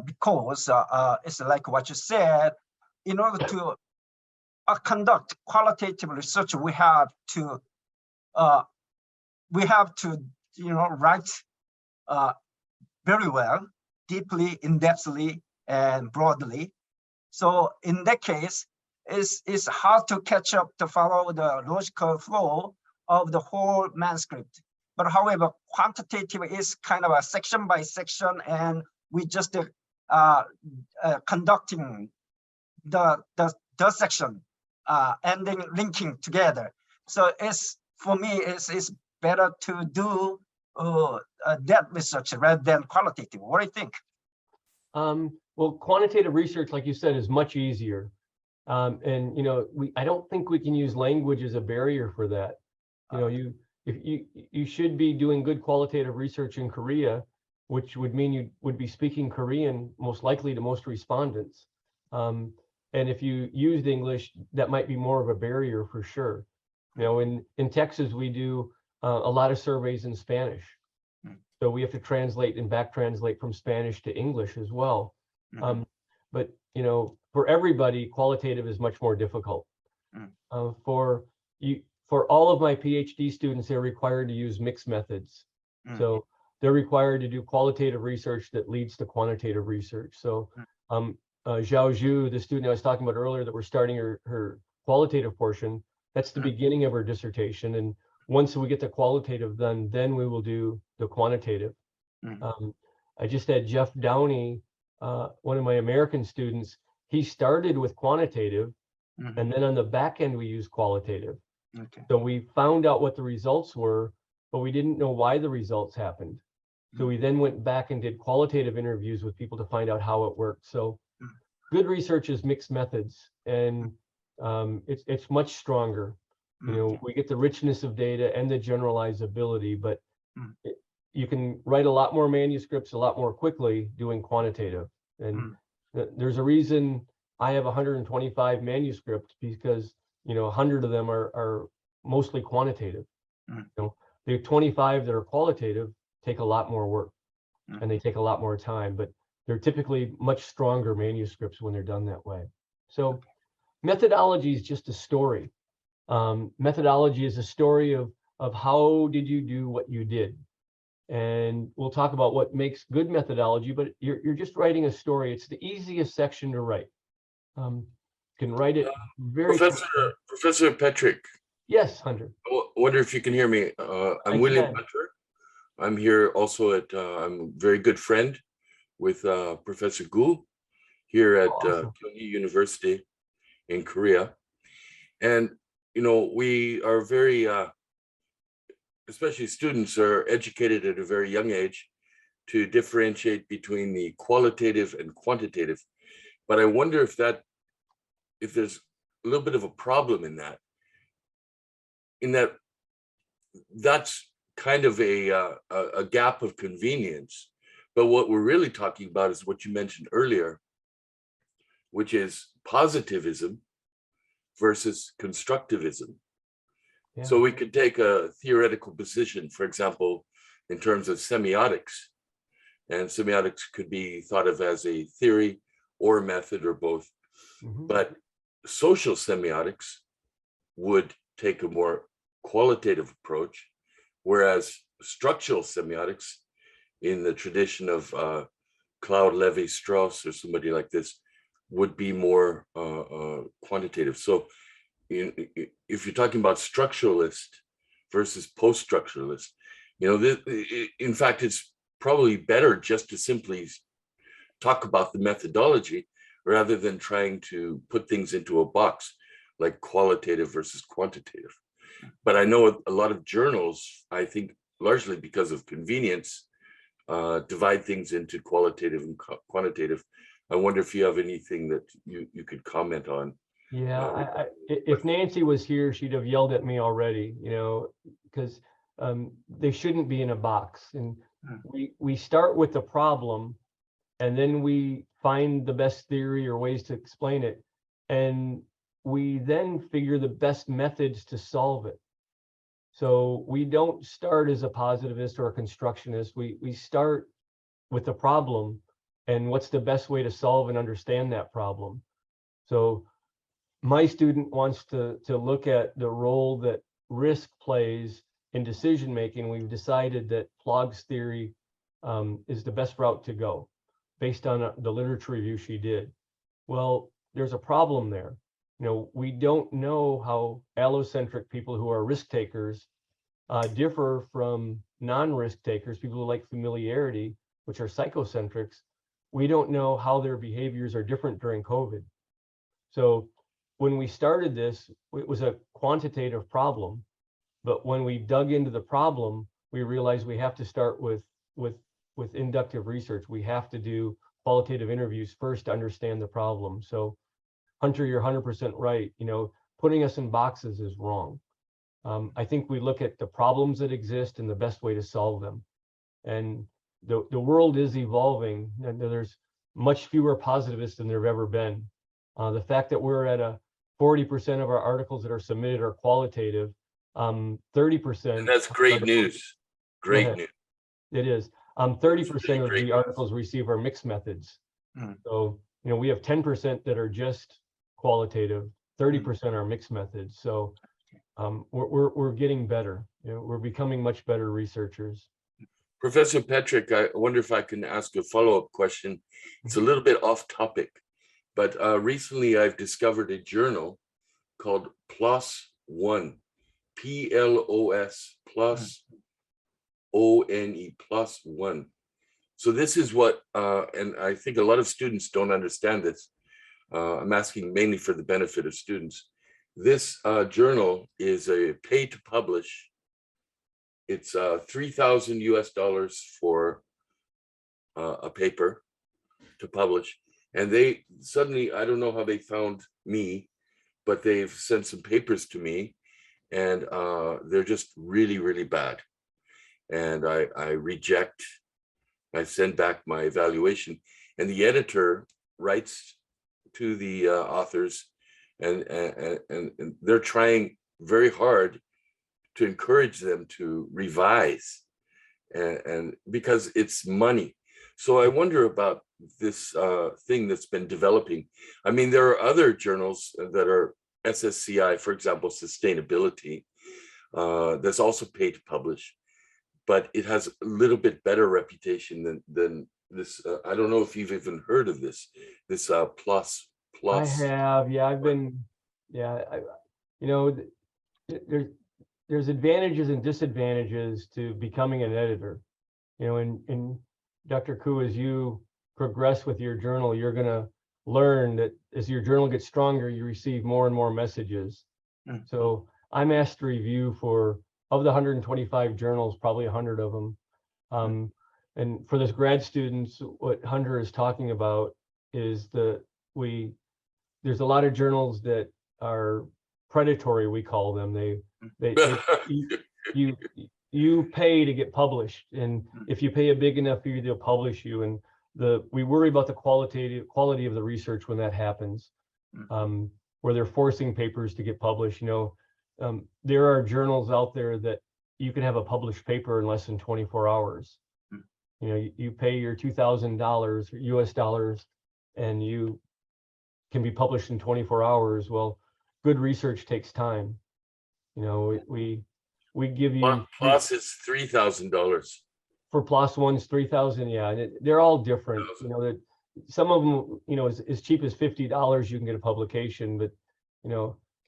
because it's like what you said. In order to conduct qualitative research, we have to write very well, deeply, in-depthly, and broadly. So in that case, it's hard to catch up to follow the logical flow of the whole manuscript. But however, quantitative is kind of a section by section, and we just conducting the section and then linking together. So for me, it's better to do that research rather than qualitative. What do you think? Well, quantitative research, like you said, is much easier. And you know, I don't think we can use language as a barrier for that. You know, you should be doing good qualitative research in Korea, which would mean you would be speaking Korean most likely to most respondents. And if you used English, that might be more of a barrier for sure. You know, in Texas, we do a lot of surveys in Spanish. So we have to translate and back translate from Spanish to English as well. But, you know, for everybody, qualitative is much more difficult. For all of my PhD students, they're required to use mixed methods. So they're required to do qualitative research that leads to quantitative research. So Zhao Zhu, the student I was talking about earlier that we're starting her qualitative portion, that's the beginning of her dissertation. And once we get the qualitative done, then we will do the quantitative. I just had Jeff Downey, one of my American students, he started with quantitative, and then on the back end, we use qualitative. So we found out what the results were, but we didn't know why the results happened. So we then went back and did qualitative interviews with people to find out how it worked. So good research is mixed methods, and it's much stronger. You know, we get the richness of data and the generalizability, but you can write a lot more manuscripts a lot more quickly doing quantitative. And there's a reason I have 125 manuscripts, because, you know, 100 of them are mostly quantitative. You know, the 25 that are qualitative take a lot more work and they take a lot more time, but they're typically much stronger manuscripts when they're done that way. So methodology is just a story. Methodology is a story of how did you do what you did. And we'll talk about what makes good methodology, but you're just writing a story. It's the easiest section to write. You can write it very Professor Petrick. Yes, Hunter. I wonder if you can hear me. I'm William Hunter. I'm here also I'm a very good friend with Professor Gu here at Kyunghee University in Korea. And, you know, we are very, especially students are educated at a very young age to differentiate between the qualitative and quantitative. But I wonder if there's a little bit of a problem in that that's kind of a gap of convenience. But what we're really talking about is what you mentioned earlier, which is positivism versus constructivism. Yeah. So we could take a theoretical position, for example, in terms of semiotics, and semiotics could be thought of as a theory or a method or both. But social semiotics would take a more qualitative approach, whereas structural semiotics, in the tradition of Claude Lévi-Strauss or somebody like this, would be more quantitative. So if you're talking about structuralist versus post-structuralist, you know, in fact, it's probably better just to simply talk about the methodology rather than trying to put things into a box like qualitative versus quantitative. But I know a lot of journals, I think largely because of convenience, divide things into qualitative and quantitative. I wonder if you have anything that you could comment on. Yeah, if Nancy was here, she'd have yelled at me already, you know, because they shouldn't be in a box. And we start with the problem, and then we find the best theory or ways to explain it. And we then figure the best methods to solve it. So we don't start as a positivist or a constructionist. We start with the problem and what's the best way to solve and understand that problem. So my student wants to look at the role that risk plays in decision making. We've decided that Plogg's theory is the best route to go based on the literature review she did. Well, there's a problem there. You know, we don't know how allocentric people who are risk takers differ from non-risk takers, people who like familiarity, which are psychocentrics. We don't know how their behaviors are different during COVID. So when we started this, it was a quantitative problem, but when we dug into the problem, we realized we have to start with inductive research. We have to do qualitative interviews first to understand the problem. So Hunter, you're 100% right. You know, putting us in boxes is wrong. I think we look at the problems that exist and the best way to solve them. And the world is evolving, and there's much fewer positivists than there have ever been. The fact that we're at a 40% of our articles that are submitted are qualitative, 30%. And that's great news. Great news. It is. 30% really of great the articles receive are mixed methods. So, you know, we have 10% that are just qualitative, 30% are mixed methods. So we're getting better. You know, we're becoming much better researchers. Professor Petrick, I wonder if I can ask a follow-up question. It's a little bit off topic, but recently I've discovered a journal called PLOS One, PLOS plus ONE, PLOS One. So this is what, and I think a lot of students don't understand this. I'm asking mainly for the benefit of students. This journal is a pay to publish. It's $3,000 US for a paper to publish. And they suddenly, I don't know how they found me, but they've sent some papers to me, and they're just really, really bad. And I reject, I send back my evaluation, and the editor writes to the authors, and they're trying very hard to encourage them to revise, and because it's money. So I wonder about this thing that's been developing. I mean, there are other journals that are SSCI, for example, sustainability, that's also paid to publish, but it has a little bit better reputation than this. I don't know if you've even heard of this plus. I have, yeah, I've been, yeah, you know, there's advantages and disadvantages to becoming an editor. You know, and Dr. Khu, as you progress with your journal, you're going to learn that as your journal gets stronger, you receive more and more messages. So I'm asked to review for, of the 125 journals, probably 100 of them. And for this grad students, what Hunter is talking about is there's a lot of journals that are predatory, we call them. You pay to get published, and if you pay a big enough fee, they'll publish you. And we worry about the quality of the research when that happens, where they're forcing papers to get published. You know, there are journals out there that you can have a published paper in less than 24 hours. You know, you pay your $2,000 US dollars, and you can be published in 24 hours. Well, good research takes time. You know, we give you PLOS is $3,000 for PLOS One's 3,000. Yeah, they're all different. You know, that some of them, as cheap as $50, you can get a publication, but,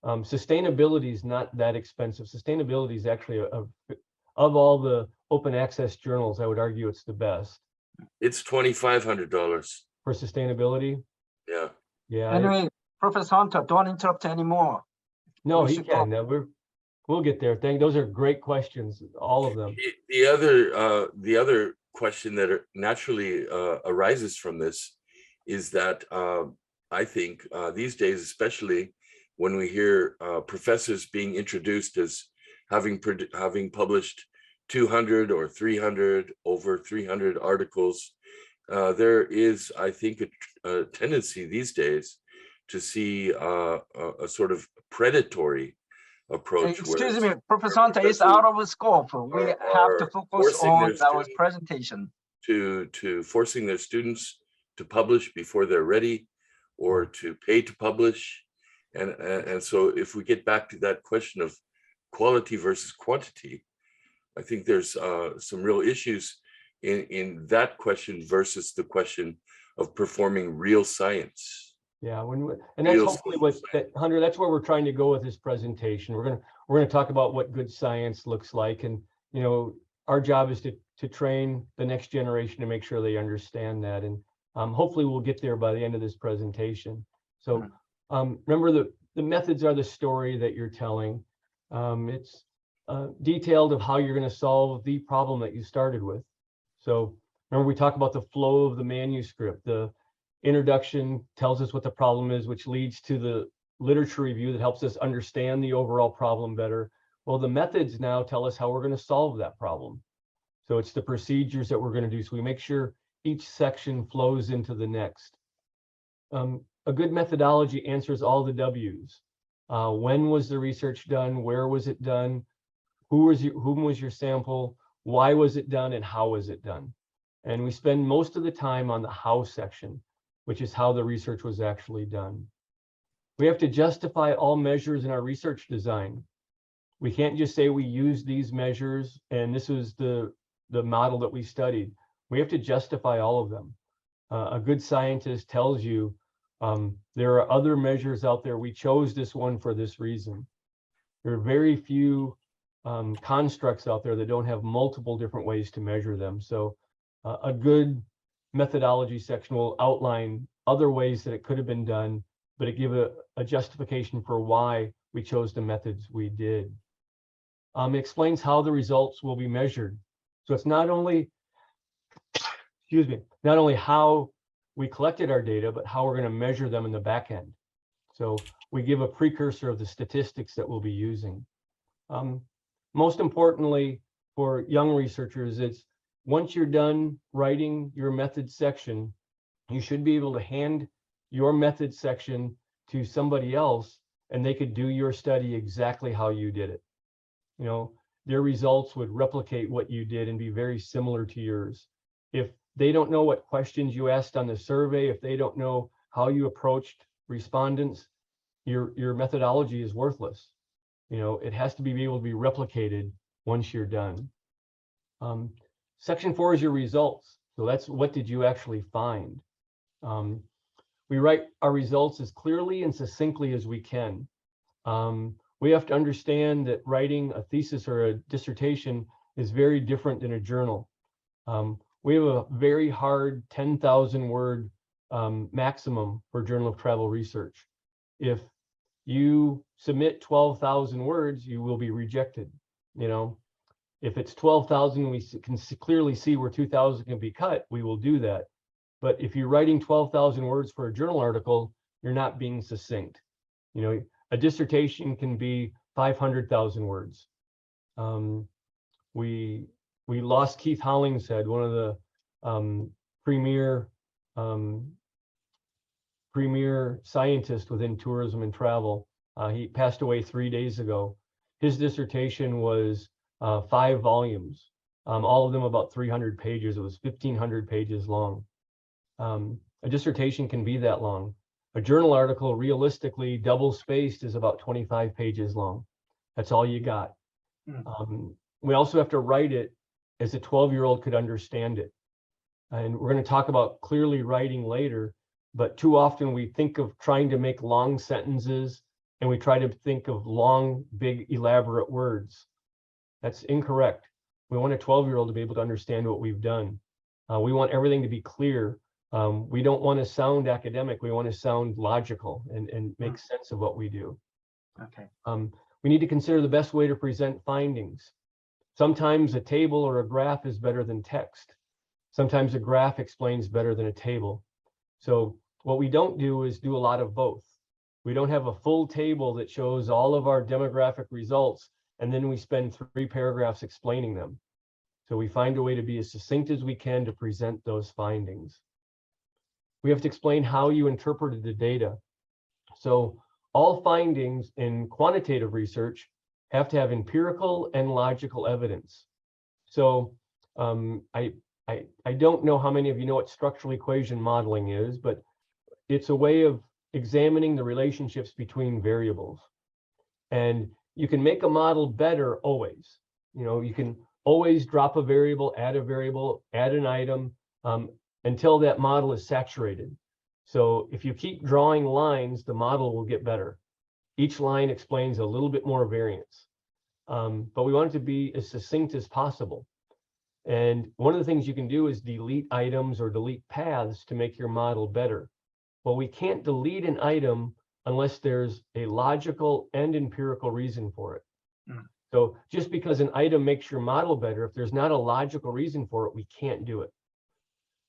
sustainability is not that expensive. Sustainability is actually of all the open access journals, I would argue it's the best. It's $2,500 for sustainability. Yeah. Yeah. Anyway, Professor Hunter, don't interrupt anymore. No, he can. We'll get there. Those are great questions, all of them. The other question that naturally arises from this is that I think these days, especially when we hear professors being introduced as having published 200 or 300, over 300 articles, there is, I think, a tendency these days to see a sort of predatory approach. Excuse me, Professor Hunter, is out of scope. We have to focus on our presentation. To forcing their students to publish before they're ready, or to pay to publish. And so if we get back to that question of quality versus quantity, I think there's some real issues in that question versus the question of performing real science. Yeah, and that's hopefully Hunter, that's where we're trying to go with this presentation. We're gonna talk about what good science looks like, and our job is to train the next generation to make sure they understand that, and hopefully we'll get there by the end of this presentation. So remember, the methods are the story that you're telling. It's detailed of how you're going to solve the problem that you started with. So remember, we talked about the flow of the manuscript. The introduction tells us what the problem is, which leads to the literature review that helps us understand the overall problem better. Well, the methods now tell us how we're going to solve that problem. So it's the procedures that we're going to do. So we make sure each section flows into the next. A good methodology answers all the W's. When was the research done? Where was it done? Whom was your sample? Why was it done? And how was it done? And we spend most of the time on the how section, which is how the research was actually done. We have to justify all measures in our research design. We can't just say we used these measures and this was the model that we studied. We have to justify all of them. A good scientist tells you there are other measures out there. We chose this one for this reason. There are very few constructs out there that don't have multiple different ways to measure them. So a good methodology section will outline other ways that it could have been done, but it gives a justification for why we chose the methods we did. It explains how the results will be measured. So it's not only, not only how we collected our data, but how we're going to measure them in the back end. So we give a precursor of the statistics that we'll be using. Most importantly, for young researchers, it's once you're done writing your method section, you should be able to hand your method section to somebody else, and they could do your study exactly how you did it. Their results would replicate what you did and be very similar to yours. If they don't know what questions you asked on the survey, if they don't know how you approached respondents, your methodology is worthless. It has to be able to be replicated once you're done. Section 4 is your results. So that's what did you actually find? We write our results as clearly and succinctly as we can. We have to understand that writing a thesis or a dissertation is very different than a journal. We have a very hard 10,000 word maximum for Journal of Travel Research. If you submit 12,000 words, you will be rejected. If it's 12,000, we can clearly see where 2,000 can be cut, we will do that. But if you're writing 12,000 words for a journal article, you're not being succinct. A dissertation can be 500,000 words. We lost Keith Hollingshead, one of the premier scientists within tourism and travel. He passed away 3 days ago. His dissertation was 5 volumes, all of them about 300 pages. It was 1,500 pages long. A dissertation can be that long. A journal article, realistically, double-spaced, is about 25 pages long. That's all you got. We also have to write it as a 12-year-old could understand it. And we're going to talk about clearly writing later, but too often we think of trying to make long sentences and we try to think of long, big, elaborate words. That's incorrect. We want a 12-year-old to be able to understand what we've done. We want everything to be clear. We don't want to sound academic. We want to sound logical and make sense of what we do. Okay. We need to consider the best way to present findings. Sometimes a table or a graph is better than text. Sometimes a graph explains better than a table. So what we don't do is do a lot of both. We don't have a full table that shows all of our demographic results, and then we spend 3 paragraphs explaining them. So we find a way to be as succinct as we can to present those findings. We have to explain how you interpreted the data. So all findings in quantitative research have to have empirical and logical evidence. So I don't know how many of you know what structural equation modeling is, but it's a way of examining the relationships between variables. And you can make a model better always. You can always drop a variable, add an item, until that model is saturated. So if you keep drawing lines, the model will get better. Each line explains a little bit more variance. But we want it to be as succinct as possible. And one of the things you can do is delete items or delete paths to make your model better. Well, we can't delete an item unless there's a logical and empirical reason for it. So just because an item makes your model better, if there's not a logical reason for it, we can't do it.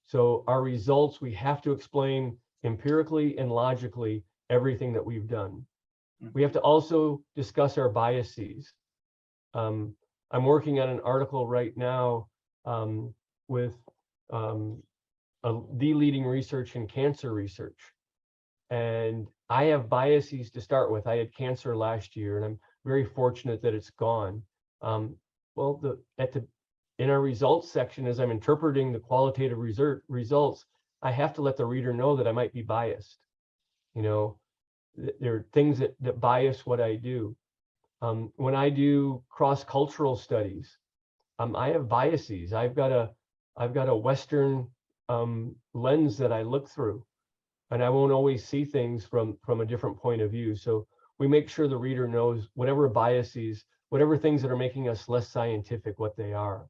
So our results, we have to explain empirically and logically everything that we've done. We have to also discuss our biases. I'm working on an article right now with the leading research in cancer research. And I have biases to start with. I had cancer last year, and I'm very fortunate that it's gone. Well, in our results section, as I'm interpreting the qualitative results, I have to let the reader know that I might be biased. There are things that bias what I do. When I do cross-cultural studies, I have biases. I've got a Western lens that I look through, and I won't always see things from a different point of view. So we make sure the reader knows whatever biases, whatever things that are making us less scientific, what they are.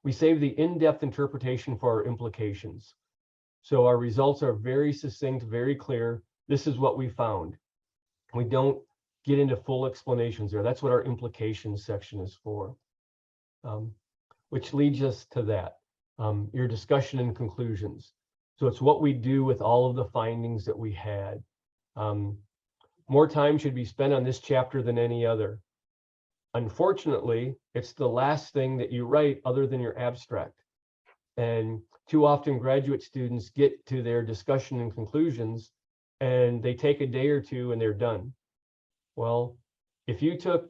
We save the in-depth interpretation for our implications. So our results are very succinct, very clear. This is what we found. We don't get into full explanations there. That's what our implications section is for. Which leads us to that, your discussion and conclusions. So it's what we do with all of the findings that we had. More time should be spent on this chapter than any other. Unfortunately, it's the last thing that you write other than your abstract. And too often graduate students get to their discussion and conclusions and they take a day or two and they're done. Well, if you took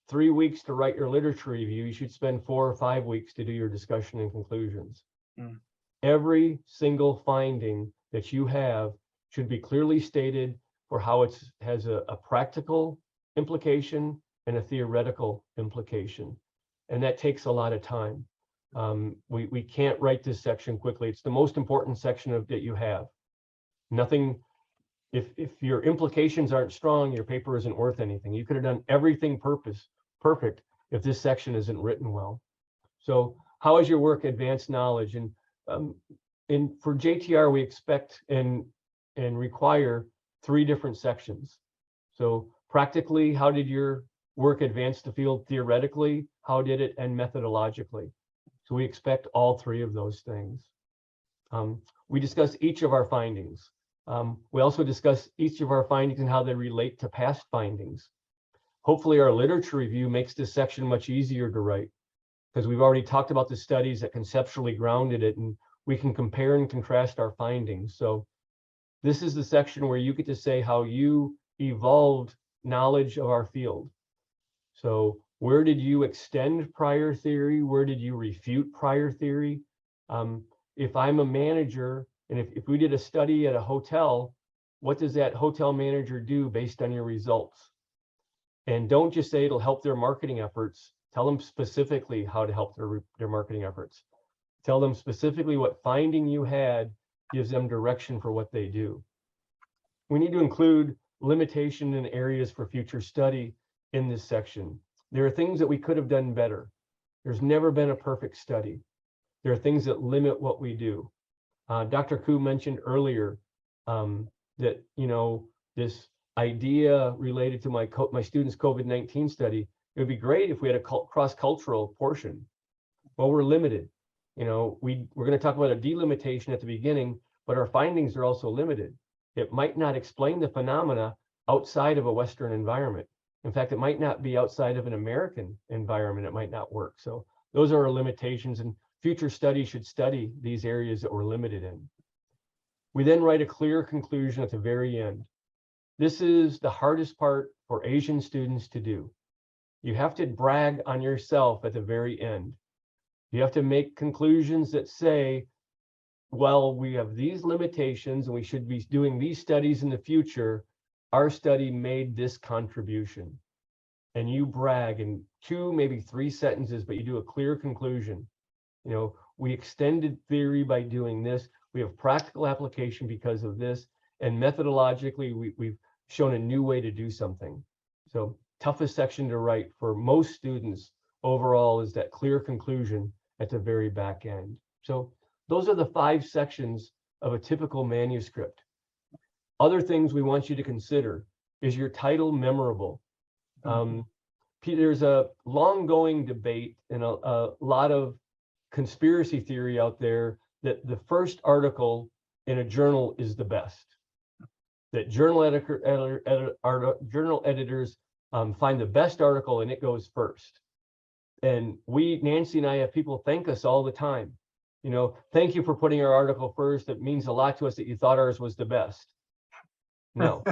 3 weeks to write your literature review, you should spend 4 or 5 weeks to do your discussion and conclusions. Every single finding that you have should be clearly stated for how it has a practical implication and a theoretical implication. And that takes a lot of time. We can't write this section quickly. It's the most important section that you have. Nothing, if your implications aren't strong, your paper isn't worth anything. You could have done everything perfect if this section isn't written well. So how is your work advanced knowledge? And for JTR, we expect and require 3 different sections. So practically, how did your work advance the field? Theoretically, how did it? And methodologically. So we expect all 3 of those things. We discuss each of our findings. We also discuss each of our findings and how they relate to past findings. Hopefully our literature review makes this section much easier to write, because we've already talked about the studies that conceptually grounded it, and we can compare and contrast our findings. So this is the section where you get to say how you evolved knowledge of our field. So where did you extend prior theory? Where did you refute prior theory? If I'm a manager, and if we did a study at a hotel, what does that hotel manager do based on your results? And don't just say it'll help their marketing efforts. Tell them specifically how to help their marketing efforts. Tell them specifically what finding you had gives them direction for what they do. We need to include limitation and areas for future study in this section. There are things that we could have done better. There's never been a perfect study. There are things that limit what we do. Dr. Koo mentioned earlier that, you know, this idea related to my students' COVID-19 study, it would be great if we had a cross-cultural portion. Well, we're limited. You know, we're going to talk about a delimitation at the beginning, but our findings are also limited. It might not explain the phenomena outside of a Western environment. In fact, it might not be outside of an American environment. It might not work. So those are our limitations, and future studies should study these areas that we're limited in. We then write a clear conclusion at the very end. This is the hardest part for Asian students to do. You have to brag on yourself at the very end. You have to make conclusions that say, well, we have these limitations and we should be doing these studies in the future. Our study made this contribution. And you brag in 2, maybe 3 sentences, but you do a clear conclusion. You know, we extended theory by doing this. We have practical application because of this. And methodologically, we've shown a new way to do something. So toughest section to write for most students overall is that clear conclusion at the very back end. So those are the 5 sections of a typical manuscript. Other things we want you to consider: is your title memorable? There's a long-going debate and a lot of conspiracy theory out there that the first article in a journal is the best. That journal editors find the best article and it goes first. And Nancy and I have people thank us all the time. You know, thank you for putting our article first. It means a lot to us that you thought ours was the best. No,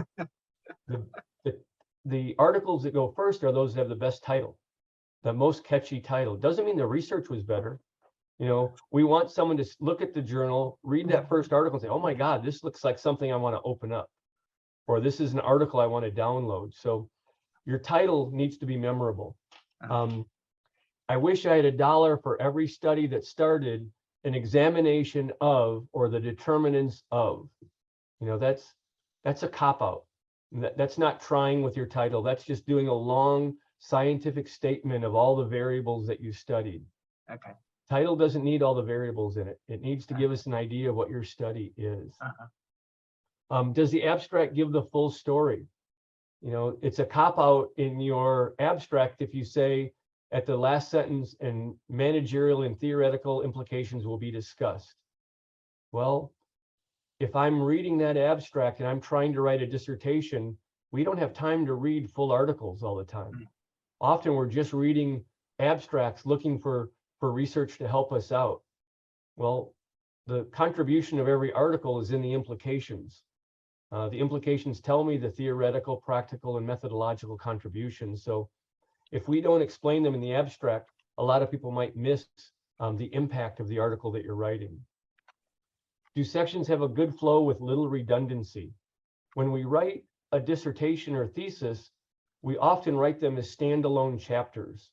the articles that go first are those that have the best title, the most catchy title. Doesn't mean the research was better. You know, we want someone to look at the journal, read that first article and say, oh my God, this looks like something I want to open up. Or this is an article I want to download. So your title needs to be memorable. I wish I had $1 for every study that started an examination of or the determinants of. You know, that's a cop-out. That's not trying with your title. That's just doing a long scientific statement of all the variables that you studied. Okay. Title doesn't need all the variables in it. It needs to give us an idea of what your study is. Does the abstract give the full story? You know, it's a cop-out in your abstract if you say at the last sentence, and managerial and theoretical implications will be discussed. Well, if I'm reading that abstract and I'm trying to write a dissertation, we don't have time to read full articles all the time. Often we're just reading abstracts looking for research to help us out. Well, the contribution of every article is in the implications. The implications tell me the theoretical, practical, and methodological contributions. So if we don't explain them in the abstract, a lot of people might miss the impact of the article that you're writing. Do sections have a good flow with little redundancy? When we write a dissertation or thesis, we often write them as standalone chapters.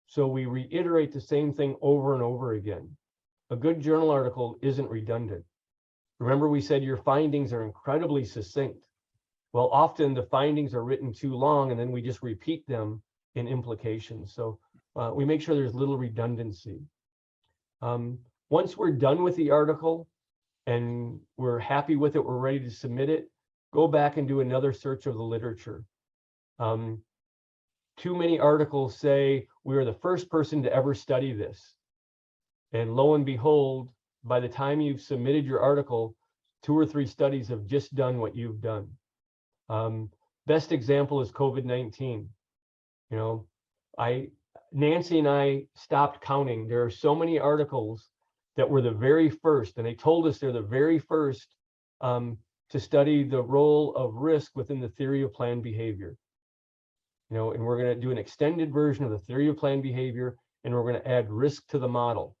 So we reiterate the same thing over and over again. A good journal article isn't redundant. Remember, we said your findings are incredibly succinct. Well, often the findings are written too long and then we just repeat them in implications. So we make sure there's little redundancy. Once we're done with the article and we're happy with it, we're ready to submit it, go back and do another search of the literature. Too many articles say we are the first person to ever study this. And lo and behold, by the time you've submitted your article, 2 or 3 studies have just done what you've done. Best example is COVID-19. You know, Nancy and I stopped counting. There are so many articles that were the very first, and they told us they're the very first to study the role of risk within the theory of planned behavior. You know, and we're going to do an extended version of the theory of planned behavior, and we're going to add risk to the model.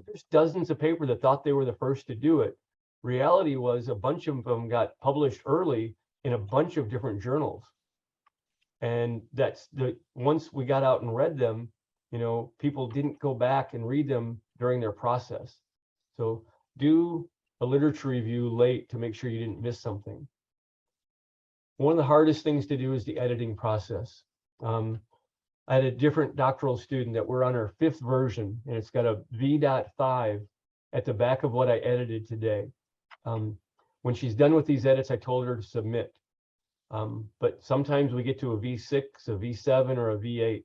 There's dozens of papers that thought they were the first to do it. Reality was a bunch of them got published early in a bunch of different journals. And that's once we got out and read them, you know, people didn't go back and read them during their process. So do a literature review late to make sure you didn't miss something. One of the hardest things to do is the editing process. I had a different doctoral student that we're on our 5th version, and it's got a V.5 at the back of what I edited today. When she's done with these edits, I told her to submit. But sometimes we get to a V6, a V7, or a V8.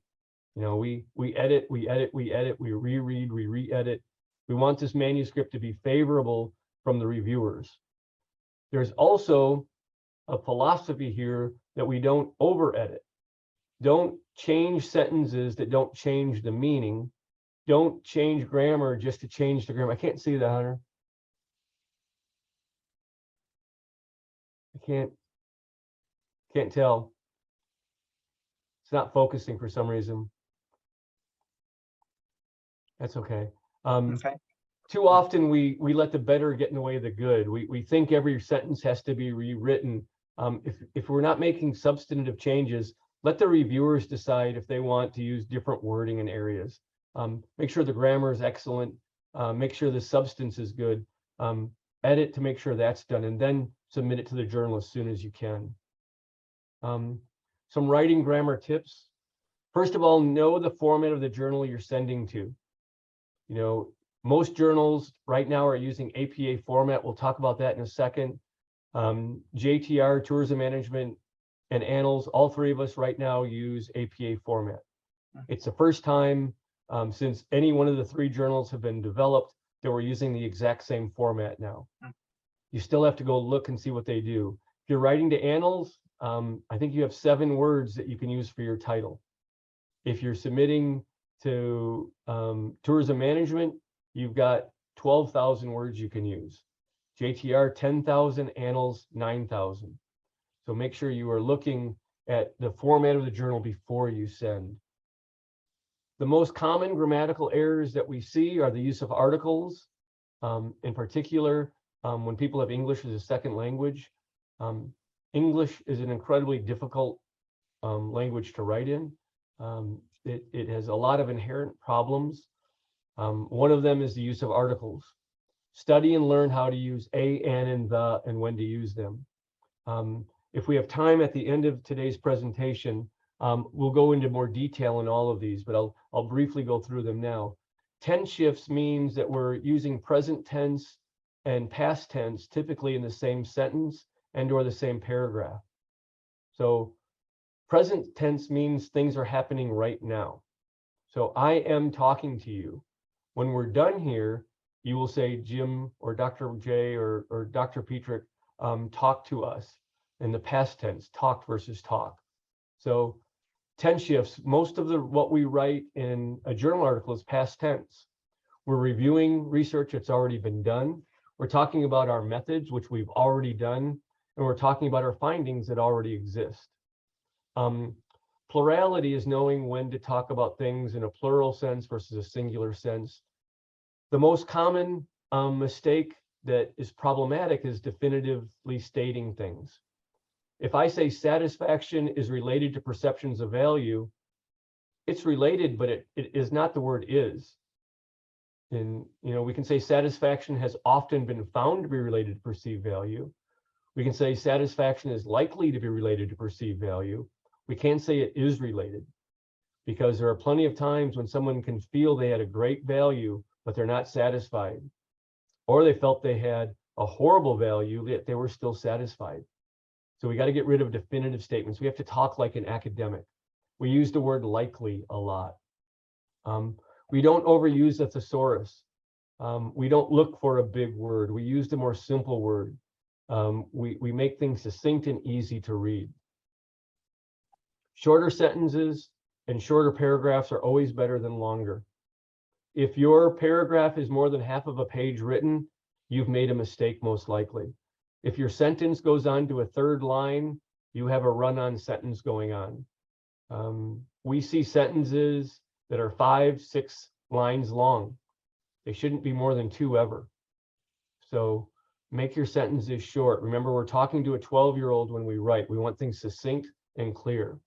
You know, we edit, we reread, we re-edit. We want this manuscript to be favorable from the reviewers. There's also a philosophy here that we don't over-edit. Don't change sentences that don't change the meaning. Don't change grammar just to change the grammar. I can't see that, Hunter. I can't tell. It's not focusing for some reason. That's okay. Okay. Too often we let the better get in the way of the good. We think every sentence has to be rewritten. If we're not making substantive changes, let the reviewers decide if they want to use different wording in areas. Make sure the grammar is excellent. Make sure the substance is good. Edit to make sure that's done, and then submit it to the journal as soon as you can. Some writing grammar tips. First of all, know the format of the journal you're sending to. You know, most journals right now are using APA format. We'll talk about that in a second. JTR, Tourism Management, and Annals, all 3 of us right now use APA format. It's the first time since any one of the 3 journals have been developed that we're using the exact same format now. You still have to go look and see what they do. If you're writing to Annals, I think you have 7 words that you can use for your title. If you're submitting to Tourism Management, you've got 12,000 words you can use. JTR 10,000, Annals 9,000. So make sure you are looking at the format of the journal before you send. The most common grammatical errors that we see are the use of articles, in particular, when people have English as a second language. English is an incredibly difficult language to write in. It has a lot of inherent problems. One of them is the use of articles. Study and learn how to use a, an, and the, and when to use them. If we have time at the end of today's presentation, we'll go into more detail on all of these, but I'll briefly go through them now. Tense shifts means that we're using present tense and past tense typically in the same sentence and or the same paragraph. So present tense means things are happening right now. So I am talking to you. When we're done here, you will say Jim or Dr. J or Dr. Petrick talk to us in the past tense, talked versus talk. So tense shifts, most of what we write in a journal article is past tense. We're reviewing research that's already been done. We're talking about our methods, which we've already done, and we're talking about our findings that already exist. Plurality is knowing when to talk about things in a plural sense versus a singular sense. The most common mistake that is problematic is definitively stating things. If I say satisfaction is related to perceptions of value, it's related, but it is not the word is. And we can say satisfaction has often been found to be related to perceived value. We can say satisfaction is likely to be related to perceived value. We can't say it is related, because there are plenty of times when someone can feel they had a great value, but they're not satisfied. Or they felt they had a horrible value, yet they were still satisfied. So we got to get rid of definitive statements. We have to talk like an academic. We use the word likely a lot. We don't overuse a thesaurus. We don't look for a big word. We use the more simple word. We make things succinct and easy to read. Shorter sentences and shorter paragraphs are always better than longer. If your paragraph is more than half of a page written, you've made a mistake most likely. If your sentence goes on to a third line, you have a run-on sentence going on. We see sentences that are 5, 6 lines long. They shouldn't be more than 2 ever. So make your sentences short. Remember, we're talking to a 12-year-old when we write. We want things succinct and clear.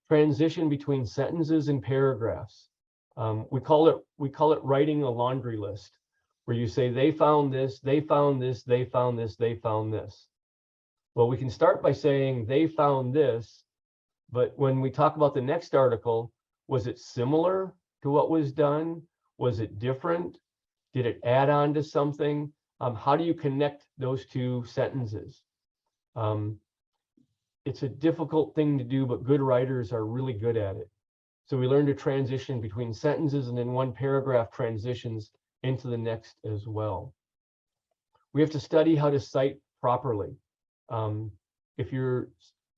Transition between sentences and paragraphs. We call it writing a laundry list, where you say they found this, they found this, they found this, they found this. Well, we can start by saying they found this, but when we talk about the next article, was it similar to what was done? Was it different? Did it add on to something? How do you connect those two sentences? It's a difficult thing to do, but good writers are really good at it. So we learn to transition between sentences, and then one paragraph transitions into the next as well. We have to study how to cite properly. If you're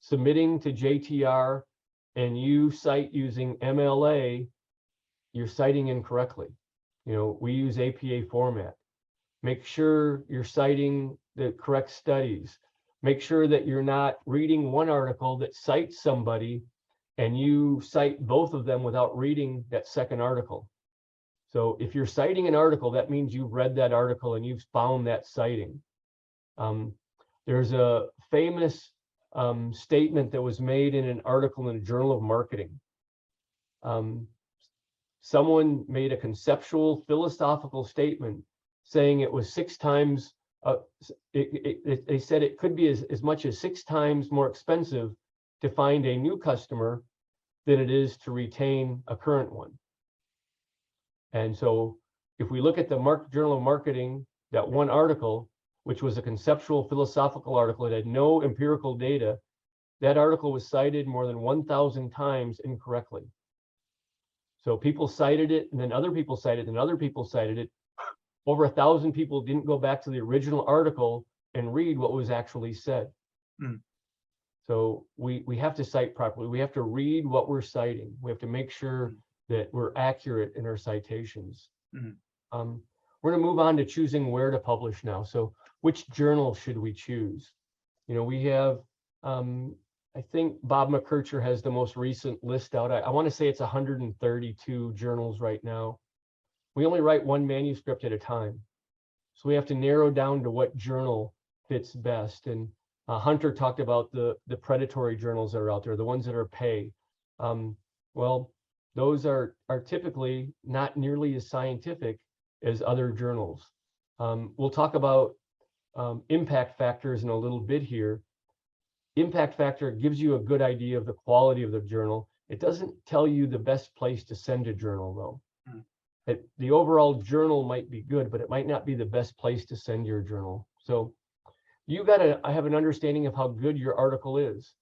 submitting to JTR and you cite using MLA, you're citing incorrectly. You know, we use APA format. Make sure you're citing the correct studies. Make sure that you're not reading one article that cites somebody and you cite both of them without reading that second article. So if you're citing an article, that means you've read that article and you've found that citing. There's a famous statement that was made in an article in a Journal of Marketing. Someone made a conceptual philosophical statement saying it was 6 times, they said it could be as much as 6 times more expensive to find a new customer than it is to retain a current one. And so if we look at the Journal of Marketing, that one article, which was a conceptual philosophical article, it had no empirical data, that article was cited more than 1,000 times incorrectly. So people cited it, and then other people cited it, and other people cited it. Over 1,000 people didn't go back to the original article and read what was actually said. So we have to cite properly. We have to read what we're citing. We have to make sure that we're accurate in our citations. We're going to move on to choosing where to publish now. So which journal should we choose? You know, we have, I think Bob McKercher has the most recent list out. I want to say it's 132 journals right now. We only write one manuscript at a time. So we have to narrow down to what journal fits best. And Hunter talked about the predatory journals that are out there, the ones that are pay. Well, those are typically not nearly as scientific as other journals. We'll talk about impact factors in a little bit here. Impact factor gives you a good idea of the quality of the journal. It doesn't tell you the best place to send a journal, though. The overall journal might be good, but it might not be the best place to send your journal. So you got to have an understanding of how good your article is.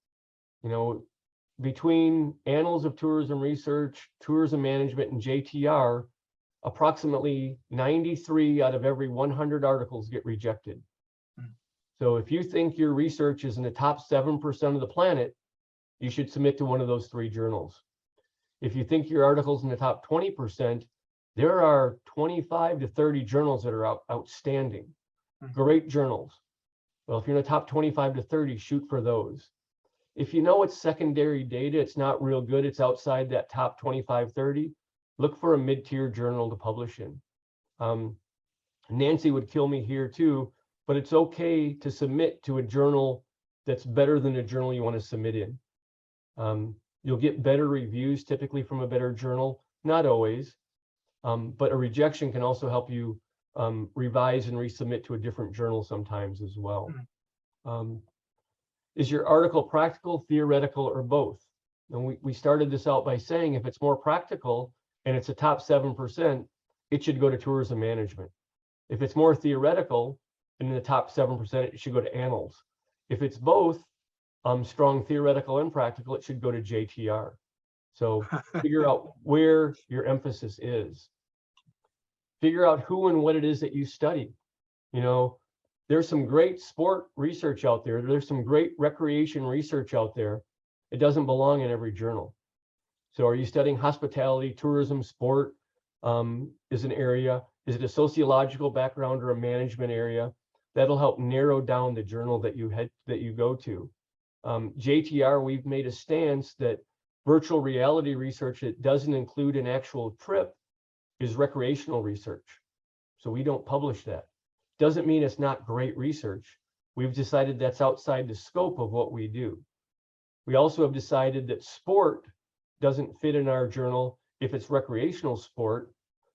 You know, between Annals of Tourism Research, Tourism Management, and JTR, approximately 93 out of every 100 articles get rejected. So if you think your research is in the top 7% of the planet, you should submit to one of those 3 journals. If you think your article's in the top 20%, there are 25 to 30 journals that are outstanding. Great journals. Well, if you're in the top 25 to 30, shoot for those. If you know it's secondary data, it's not real good, it's outside that top 25, 30, look for a mid-tier journal to publish in. Nancy would kill me here too, but it's okay to submit to a journal that's better than a journal you want to submit in. You'll get better reviews typically from a better journal, not always, but a rejection can also help you revise and resubmit to a different journal sometimes as well. Is your article practical, theoretical, or both? And we started this out by saying if it's more practical and it's a top 7%, it should go to tourism management. If it's more theoretical and in the top 7%, it should go to Annals. If it's both strong theoretical and practical, it should go to JTR. So figure out where your emphasis is. Figure out who and what it is that you study. You know, there's some great sport research out there. There's some great recreation research out there. It doesn't belong in every journal. So are you studying hospitality, tourism, sport is an area? Is it a sociological background or a management area? That'll help narrow down the journal that you go to. JTR, we've made a stance that virtual reality research that doesn't include an actual trip is recreational research. So we don't publish that. Doesn't mean it's not great research. We've decided that's outside the scope of what we do. We also have decided that sport doesn't fit in our journal if it's recreational sport,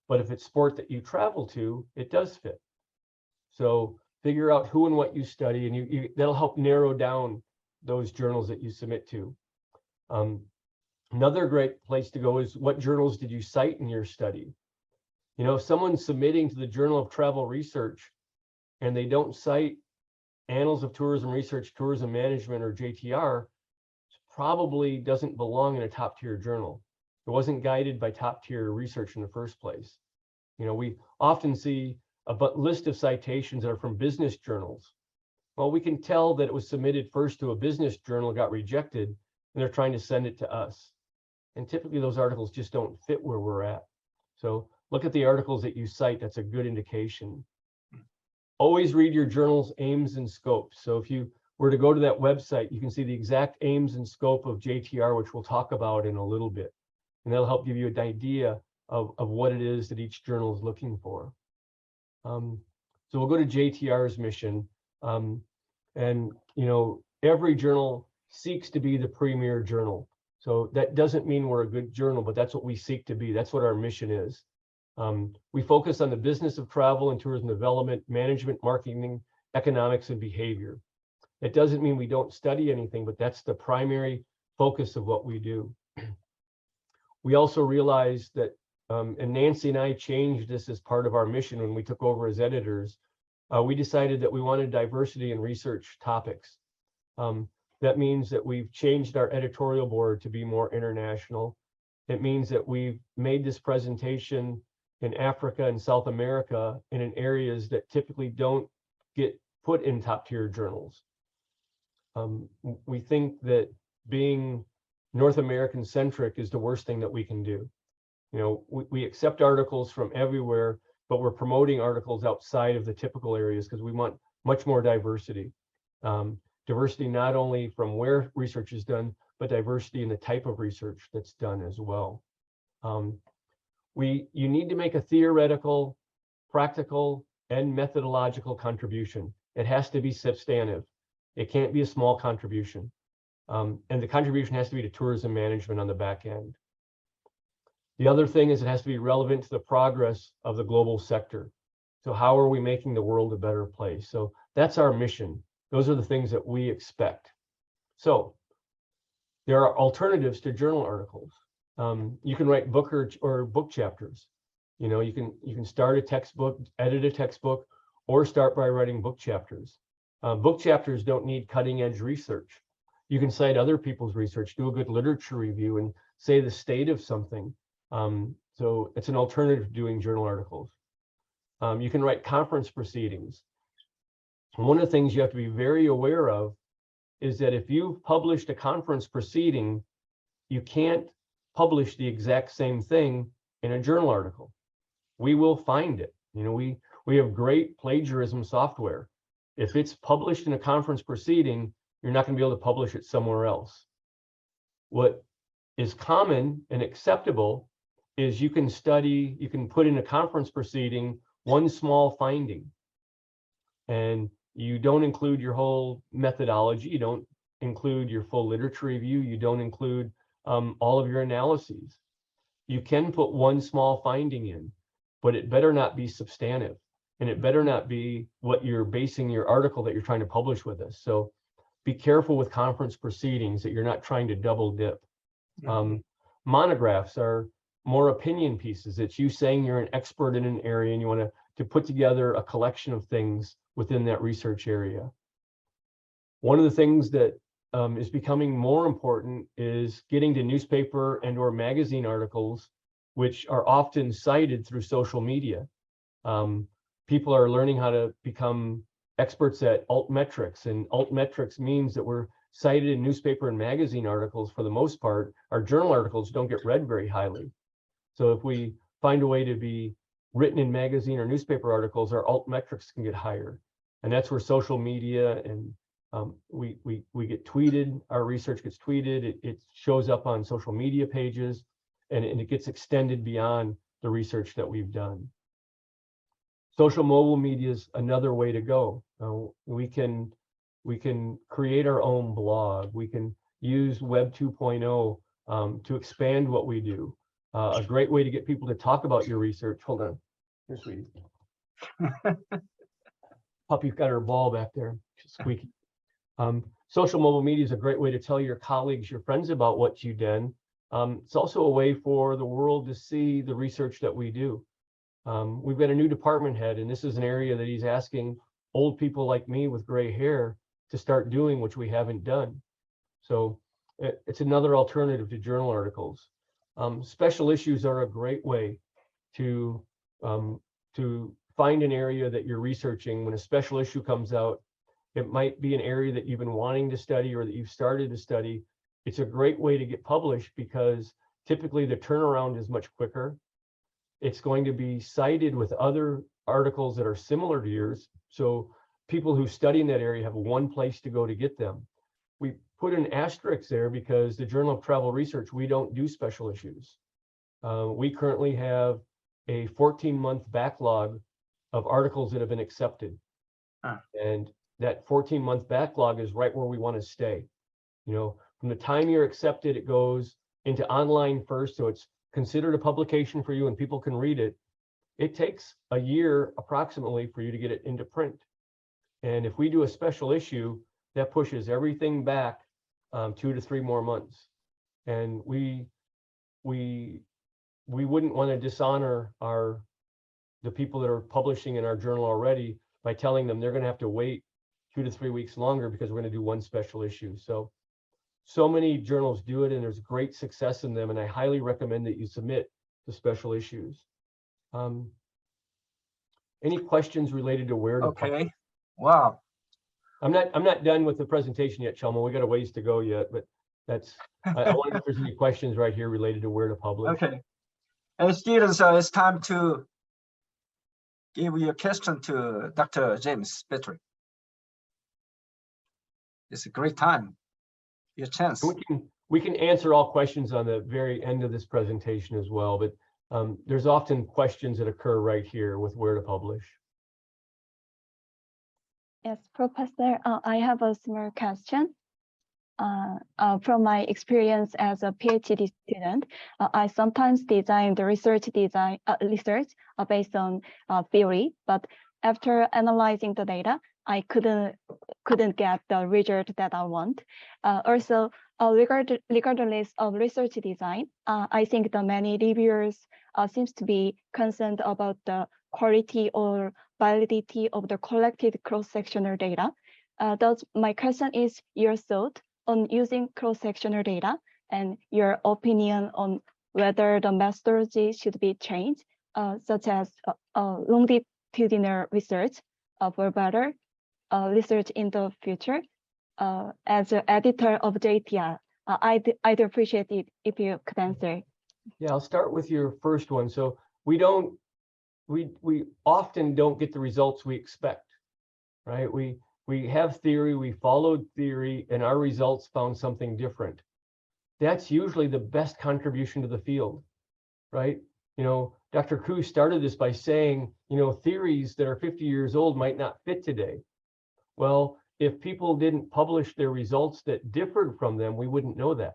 but if it's sport that you travel to, it does fit. So figure out who and what you study, and that'll help narrow down those journals that you submit to. Another great place to go is, what journals did you cite in your study? You know, if someone's submitting to the Journal of Travel Research and they don't cite Annals of Tourism Research, Tourism Management, or JTR, probably doesn't belong in a top tier journal. It wasn't guided by top tier research in the first place. You know, we often see a list of citations that are from business journals. Well, we can tell that it was submitted first to a business journal, got rejected, and they're trying to send it to us. And typically those articles just don't fit where we're at. So look at the articles that you cite. That's a good indication. Always read your journal's aims and scope. So if you were to go to that website, you can see the exact aims and scope of JTR, which we'll talk about in a little bit. And that'll help give you an idea of what it is that each journal is looking for. So we'll go to JTR's mission. And, you know, every journal seeks to be the premier journal. So that doesn't mean we're a good journal, but that's what we seek to be. That's what our mission is. We focus on the business of travel and tourism development, management, marketing, economics, and behavior. It doesn't mean we don't study anything, but that's the primary focus of what we do. We also realized that, and Nancy and I changed this as part of our mission when we took over as editors, we decided that we wanted diversity in research topics. That means that we've changed our editorial board to be more international. It means that we've made this presentation in Africa and South America and in areas that typically don't get put in top tier journals. We think that being North American centric is the worst thing that we can do. You know, we accept articles from everywhere, but we're promoting articles outside of the typical areas because we want much more diversity. Diversity not only from where research is done, but diversity in the type of research that's done as well. You need to make a theoretical, practical, and methodological contribution. It has to be substantive. It can't be a small contribution. And the contribution has to be to tourism management on the back end. The other thing is it has to be relevant to the progress of the global sector. So how are we making the world a better place? So that's our mission. Those are the things that we expect. So there are alternatives to journal articles. You can write book or book chapters. You know, you can start a textbook, edit a textbook, or start by writing book chapters. Book chapters don't need cutting edge research. You can cite other people's research, do a good literature review, and say the state of something. So it's an alternative to doing journal articles. You can write conference proceedings. And one of the things you have to be very aware of is that if you've published a conference proceeding, you can't publish the exact same thing in a journal article. We will find it. You know, we have great plagiarism software. If it's published in a conference proceeding, you're not going to be able to publish it somewhere else. What is common and acceptable is you can put in a conference proceeding one small finding, and you don't include your whole methodology, you don't include your full literature review, you don't include all of your analyses. You can put one small finding in, but it better not be substantive, and it better not be what you're basing your article that you're trying to publish with us. So be careful with conference proceedings that you're not trying to double dip. Monographs are more opinion pieces. It's you saying you're an expert in an area and you want to put together a collection of things within that research area. One of the things that is becoming more important is getting to newspaper and or magazine articles, which are often cited through social media. People are learning how to become experts at altmetrics, and altmetrics means that we're cited in newspaper and magazine articles for the most part. Our journal articles don't get read very highly. So if we find a way to be written in magazine or newspaper articles, our altmetrics can get higher. And that's where social media and we get tweeted, our research gets tweeted, it shows up on social media pages, and it gets extended beyond the research that we've done. Social mobile media is another way to go. We can create our own blog. We can use Web 2.0 to expand what we do. a great way to get people to talk about your research. Hold on, here, sweetie. Puppy's got her ball back there, she's squeaky. Social mobile media is a great way to tell your colleagues, your friends about what you've done. It's also a way for the world to see the research that we do. We've got a new department head, and this is an area that he's asking old people like me with gray hair to start doing, which we haven't done. So it's another alternative to journal articles. Special issues are a great way to find an area that you're researching. When a special issue comes out, it might be an area that you've been wanting to study or that you've started to study. It's a great way to get published because typically the turnaround is much quicker. It's going to be cited with other articles that are similar to yours. So people who study in that area have one place to go to get them. We put an asterisk there because the Journal of Travel Research, we don't do special issues. We currently have a 14-month backlog of articles that have been accepted. And that 14-month backlog is right where we want to stay. You know, from the time you're accepted, it goes into online first, so it's considered a publication for you and people can read it. It takes a year approximately for you to get it into print. And if we do a special issue, that pushes everything back 2 to 3 more months. And we wouldn't want to dishonor the people that are publishing in our journal already by telling them they're going to have to wait 2 to 3 weeks longer because we're going to do one special issue. So many journals do it, and there's great success in them, and I highly recommend that you submit to special issues. Any questions related to where to publish? Wow. I'm not done with the presentation yet, Chelma. We got a ways to go yet, but that's I wonder if there's any questions right here related to where to publish. Okay. And students, it's time to give your question to Dr. James Petrick. It's a great time. Your chance. We can answer all questions on the very end of this presentation as well, but there's often questions that occur right here with where to publish. Yes, Professor, I have a small question. From my experience as a PhD student, I sometimes design the research based on theory, but after analyzing the data, I couldn't get the result that I want. Also, regardless of research design, I think the many reviewers seems to be concerned about the quality or validity of the collected cross-sectional data. Thus, my question is your thought on using cross-sectional data and your opinion on whether the methodology should be changed, such as longitudinal research for better research in the future. As an editor of JTR, I'd appreciate it if you could answer. Yeah, I'll start with your first one. So we often don't get the results we expect, right? We have theory, we followed theory, and our results found something different. That's usually the best contribution to the field, right? You know, Dr. Khu started this by saying, you know, theories that are 50 years old might not fit today. Well, if people didn't publish their results that differed from them, we wouldn't know that.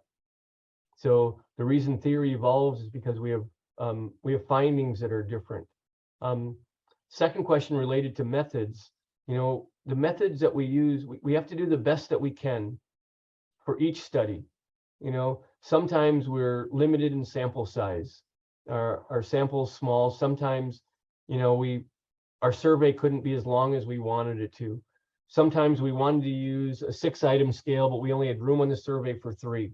So the reason theory evolves is because we have findings that are different. Second question related to methods, you know, the methods that we use, we have to do the best that we can for each study. You know, sometimes we're limited in sample size. Our sample's small. Sometimes, you know, our survey couldn't be as long as we wanted it to. Sometimes we wanted to use a 6-item scale, but we only had room on the survey for 3.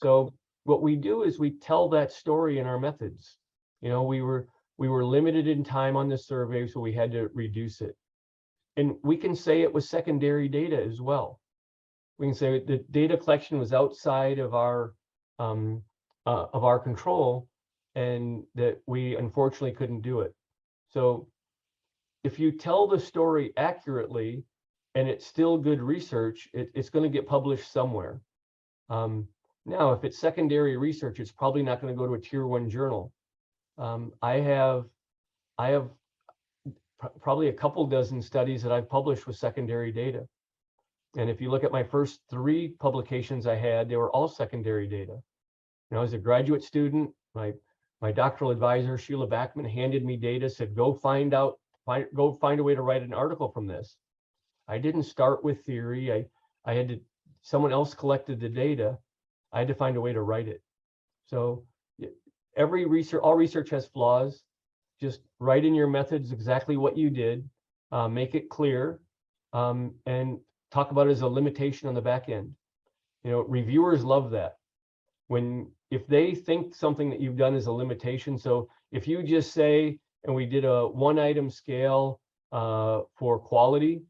So what we do is we tell that story in our methods. You know, we were limited in time on the survey, so we had to reduce it. And we can say it was secondary data as well. We can say the data collection was outside of our control, and that we unfortunately couldn't do it. So if you tell the story accurately and it's still good research, it's going to get published somewhere. Now, if it's secondary research, it's probably not going to go to a tier 1 journal. I have probably a couple dozen studies that I've published with secondary data. And if you look at my first 3 publications I had, they were all secondary data. You know, as a graduate student, my My doctoral advisor, Sheila Backman, handed me data, said, go find a way to write an article from this. I didn't start with theory. Someone else collected the data. I had to find a way to write it. So all research has flaws. Just write in your methods exactly what you did, make it clear, and talk about it as a limitation on the back end. Reviewers love that. If they think something that you've done is a limitation, so if you just say, and we did a 1-item scale for quality,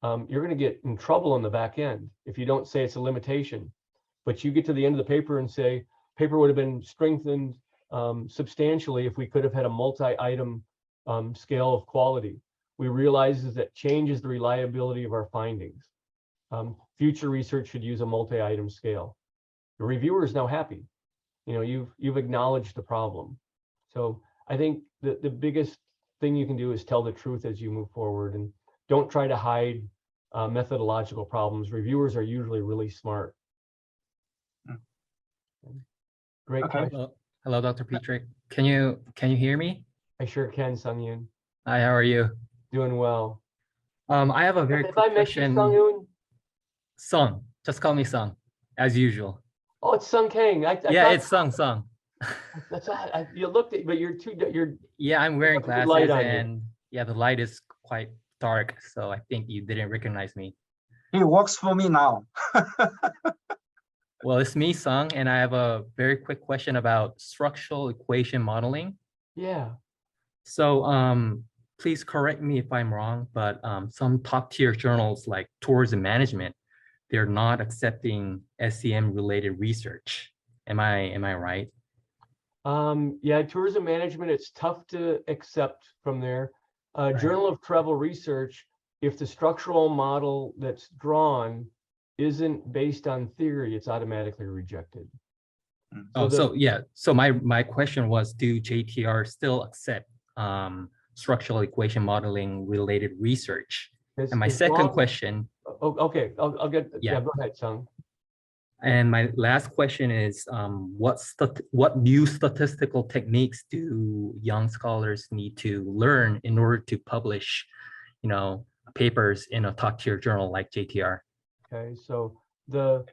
you're going to get in trouble on the back end if you don't say it's a limitation. But you get to the end of the paper and say, paper would have been strengthened substantially if we could have had a multi-item scale of quality. We realize that changes the reliability of our findings. Future research should use a multi-item scale. The reviewer is now happy. You've acknowledged the problem. So I think the biggest thing you can do is tell the truth as you move forward, and don't try to hide methodological problems. Reviewers are usually really smart. Great question. Hello, Dr. Petrick. Can you hear me? I sure can, Sung-Yoon. Hi, how are you? Doing well. I have a very If quick I mentioned question. Sung-Yoon? Sung, just call me Sung, as usual. Oh, it's Sung Kang. Yeah, it's Sung. That's all. You looked at, but you're. Yeah, I'm wearing There's a light glasses, on you. and yeah, the light is quite dark, so I think you didn't recognize me. He works for me now. Well, it's me, Sung, and I have a very quick question about structural equation modeling. Yeah. So please correct me if I'm wrong, but some top-tier journals like Tourism Management, they're not accepting SEM related research. Am I right? Yeah, tourism management, it's tough to accept from there. Right. Journal of Travel Research, if the structural model that's drawn isn't based on theory, it's automatically rejected. So my question was, do JTR still accept structural equation modeling related research? And my second question. Oh, okay, I'll get, Yeah. Go ahead, Sung. And my last question is, what new statistical techniques do young scholars need to learn in order to publish, papers in a top-tier journal like JTR? Okay, so the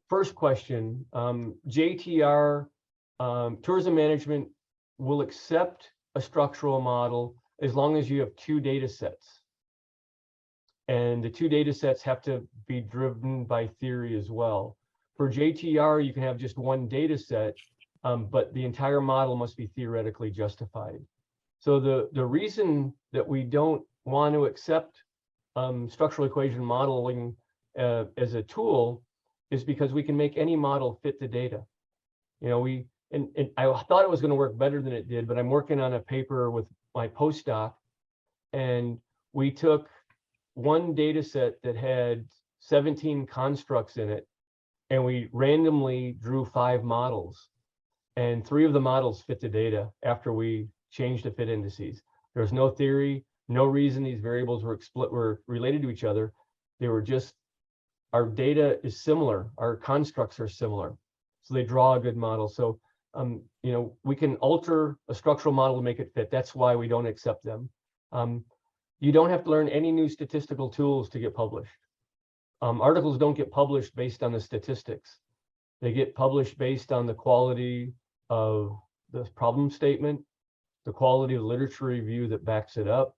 first question, JTR, Tourism Management will accept a structural model as long as you have 2 data sets. And the 2 data sets have to be driven by theory as well. For JTR, you can have just 1 data set, but the entire model must be theoretically justified. So the reason that we don't want to accept structural equation modeling as a tool is because we can make any model fit the data. And I thought it was going to work better than it did, but I'm working on a paper with my postdoc, and we took 1 data set that had 17 constructs in it, and we randomly drew 5 models, and 3 of the models fit the data after we changed the fit indices. There was no theory, no reason these variables were related to each other. They were just, our data is similar, our constructs are similar, so they draw a good model. So we can alter a structural model to make it fit. That's why we don't accept them. You don't have to learn any new statistical tools to get published. Articles don't get published based on the statistics. They get published based on the quality of the problem statement, the quality of literature review that backs it up,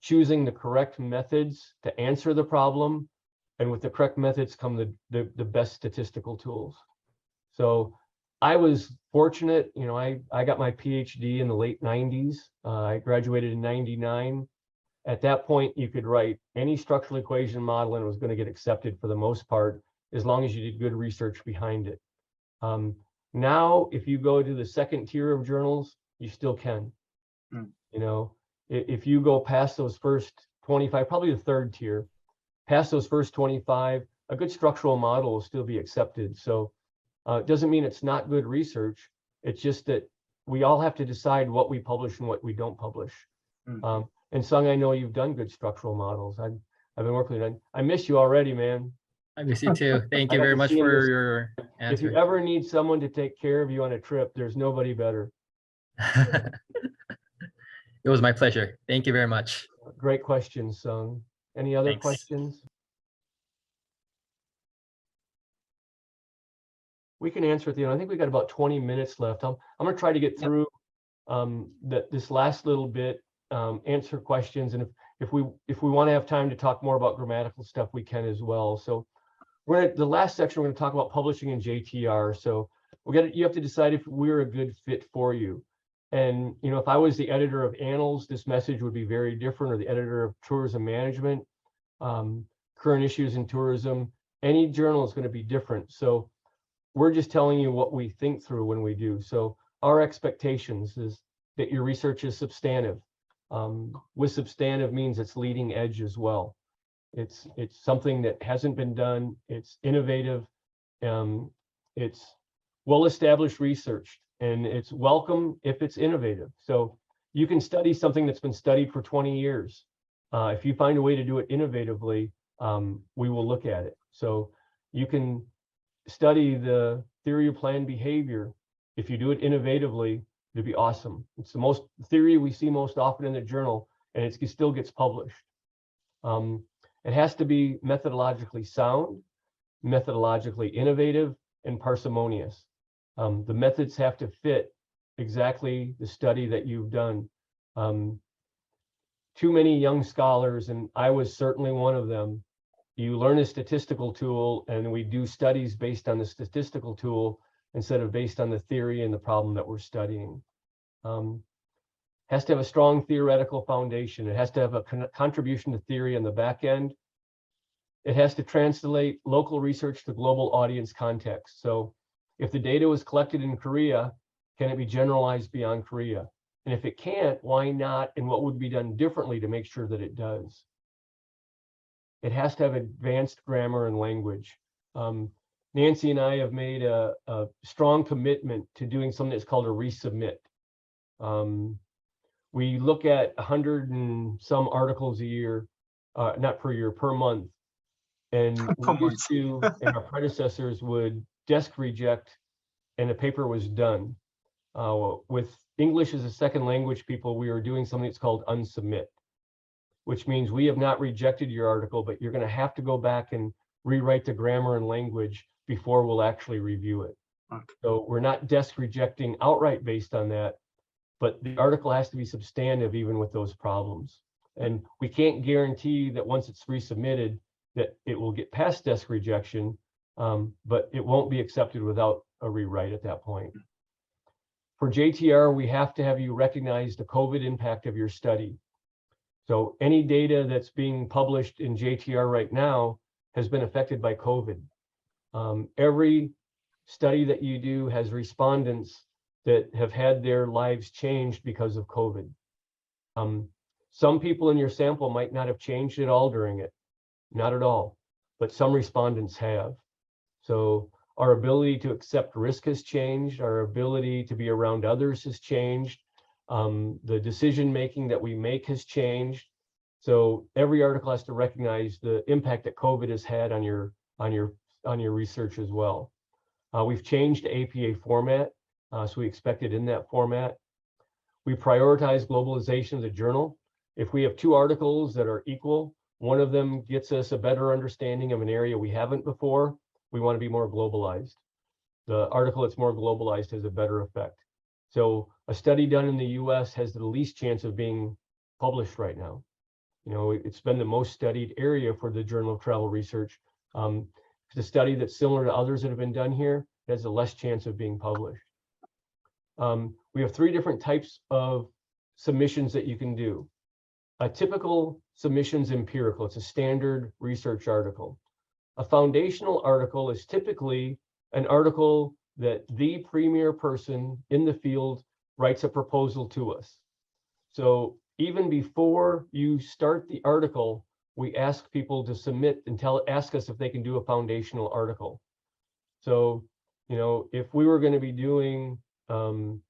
choosing the correct methods to answer the problem, and with the correct methods come the best statistical tools. So I was fortunate, I got my PhD in the late 90s. I graduated in 99. At that point, you could write any structural equation model and it was going to get accepted for the most part, as long as you did good research behind it. Now, if you go to the 2nd tier of journals, you still can. If you go past those first 25, probably the 3rd tier, past those first 25, a good structural model will still be accepted. So it doesn't mean it's not good research. It's just that we all have to decide what we publish and what we don't publish. And Sung, I know you've done good structural models. I've been working on it. I miss you already, man. I miss you too. Thank I you got very to much see him for this- your If you answer. ever need someone to take care of you on a trip, there's nobody better. It was my pleasure. Thank you very much. Great questions, Sung. Any other Thanks. questions? We can answer at the end. I think we got about 20 minutes left. I'm going to try to get through this last little bit, answer questions, and if we want to have time to talk more about grammatical stuff, we can as well. So we're at the last section. We're going to talk about publishing in JTR. So you have to decide if we're a good fit for you. And if I was the editor of Annals, this message would be very different, or the editor of Tourism Management, Current Issues in Tourism. Any journal is going to be different. So we're just telling you what we think through when we do. So our expectations is that your research is substantive. With substantive means it's leading edge as well. It's something that hasn't been done. It's innovative. It's well-established research, and it's welcome if it's innovative. So you can study something that's been studied for 20 years. If you find a way to do it innovatively, we will look at it. So you can study the theory of planned behavior. If you do it innovatively, it'd be awesome. It's the theory we see most often in the journal, and it still gets published. It has to be methodologically sound, methodologically innovative, and parsimonious. The methods have to fit exactly the study that you've done. Too many young scholars, and I was certainly one of them, you learn a statistical tool and we do studies based on the statistical tool instead of based on the theory and the problem that we're studying. Has to have a strong theoretical foundation. It has to have a contribution to theory on the back end. It has to translate local research to global audience context. So if the data was collected in Korea, can it be generalized beyond Korea? And if it can't, why not? And what would be done differently to make sure that it does? It has to have advanced grammar and language. Nancy and I have made a strong commitment to doing something that's called a resubmit. We look at 100 and some articles a year, not per year, per month. And we used to, and our predecessors would desk reject, and the paper was done. With English as a second language people, we are doing something that's called unsubmit, which means we have not rejected your article, but you're going to have to go back and rewrite the grammar and language before we'll actually review it. Okay. So we're not desk rejecting outright based on that, but the article has to be substantive even with those problems. And we can't guarantee that once it's resubmitted that it will get past desk rejection, but it won't be accepted without a rewrite at that point. For JTR, we have to have you recognize the COVID impact of your study. So any data that's being published in JTR right now has been affected by COVID. Every study that you do has respondents that have had their lives changed because of COVID. Some people in your sample might not have changed at all during it, not at all, but some respondents have. So our ability to accept risk has changed, our ability to be around others has changed. The decision-making that we make has changed. So every article has to recognize the impact that COVID has had on your research as well. We've changed the APA format, so we expect it in that format. We prioritize globalization of the journal. If we have two articles that are equal, one of them gets us a better understanding of an area we haven't before, we want to be more globalized. The article that's more globalized has a better effect. So a study done in the US has the least chance of being published right now. It's been the most studied area for the Journal of Travel Research. It's a study that's similar to others that have been done here, it has a less chance of being published. We have three different types of submissions that you can do. A typical submission's empirical, it's a standard research article. A foundational article is typically an article that the premier person in the field writes a proposal to us. So even before you start the article, we ask people to submit and ask us if they can do a foundational article. So, if we were going to be doing, if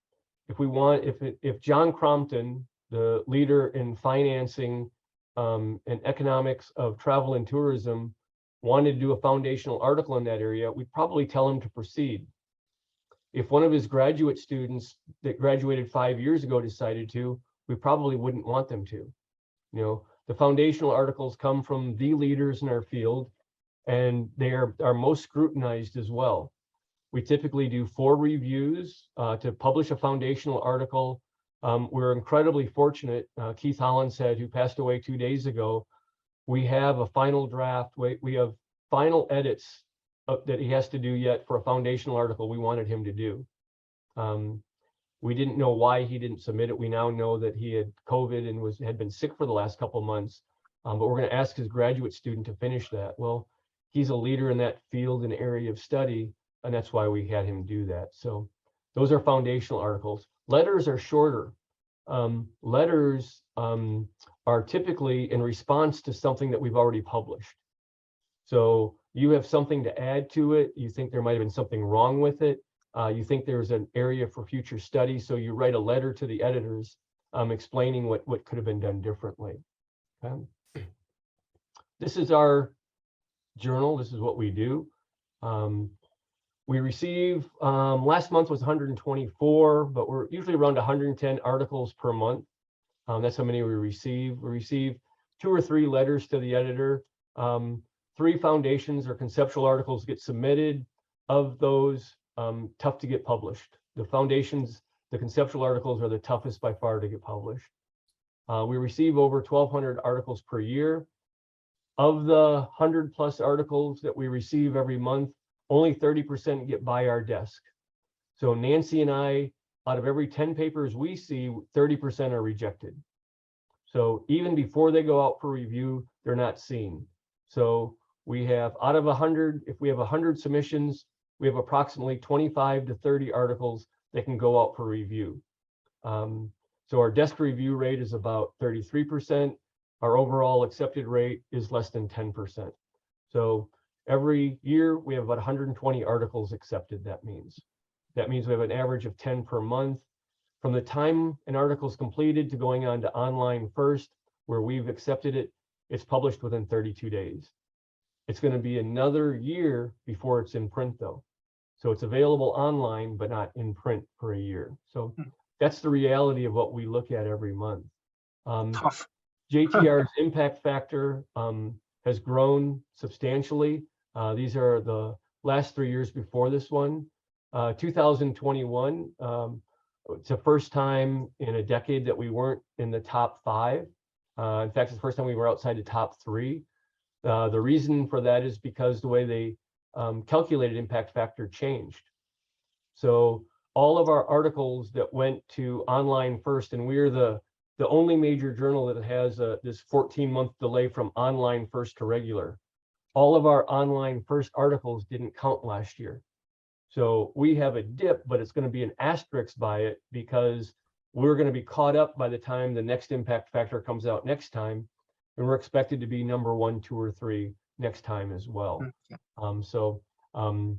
John Crompton, the leader in financing and economics of travel and tourism, wanted to do a foundational article in that area, we'd probably tell him to proceed. If one of his graduate students that graduated 5 years ago decided to, we probably wouldn't want them to. You know, the foundational articles come from the leaders in our field, and they are most scrutinized as well. We typically do 4 reviews to publish a foundational article. We're incredibly fortunate. Keith Hollinshead, who passed away 2 days ago, we have a final draft. We have final edits that he has to do yet for a foundational article we wanted him to do. We didn't know why he didn't submit it. We now know that he had COVID and had been sick for the last couple of months, but we're going to ask his graduate student to finish that. Well, he's a leader in that field and area of study, and that's why we had him do that. So those are foundational articles. Letters are shorter. Letters are typically in response to something that we've already published. So you have something to add to it. You think there might have been something wrong with it. You think there's an area for future study. So you write a letter to the editors explaining what could have been done differently. Okay. This is our journal. This is what we do. We receive, last month was 124, but we're usually around 110 articles per month. That's how many we receive. We receive 2 or 3 letters to the editor. 3 foundations or conceptual articles get submitted. Of those, tough to get published. The foundations, the conceptual articles are the toughest by far to get published. We receive over 1,200 articles per year. Of the 100+ articles that we receive every month, only 30% get by our desk. So Nancy and I, out of every 10 papers we see, 30% are rejected. So even before they go out for review, they're not seen. So we have, out of 100, if we have 100 submissions, we have approximately 25 to 30 articles that can go out for review. So our desk review rate is about 33%. Our overall accepted rate is less than 10%. So every year we have about 120 articles accepted. That means we have an average of 10 per month. From the time an article is completed to going on to online first, where we've accepted it, it's published within 32 days. It's going to be another year before it's in print though. So it's available online, but not in print for a year. So that's the reality of what we look at every month. Tough. JTR's impact factor has grown substantially. These are the last 3 years before this one. 2021, it's the first time in a decade that we weren't in the top 5. In fact, it's the first time we were outside the top 3. The reason for that is because the way they calculated impact factor changed. So all of our articles that went to online first, and we're the only major journal that has this 14-month delay from online first to regular. All of our online first articles didn't count last year. So we have a dip, but it's going to be an asterisk by it because we're going to be caught up by the time the next impact factor comes out next time. And we're expected to be number 1, 2, or 3 next time as well. The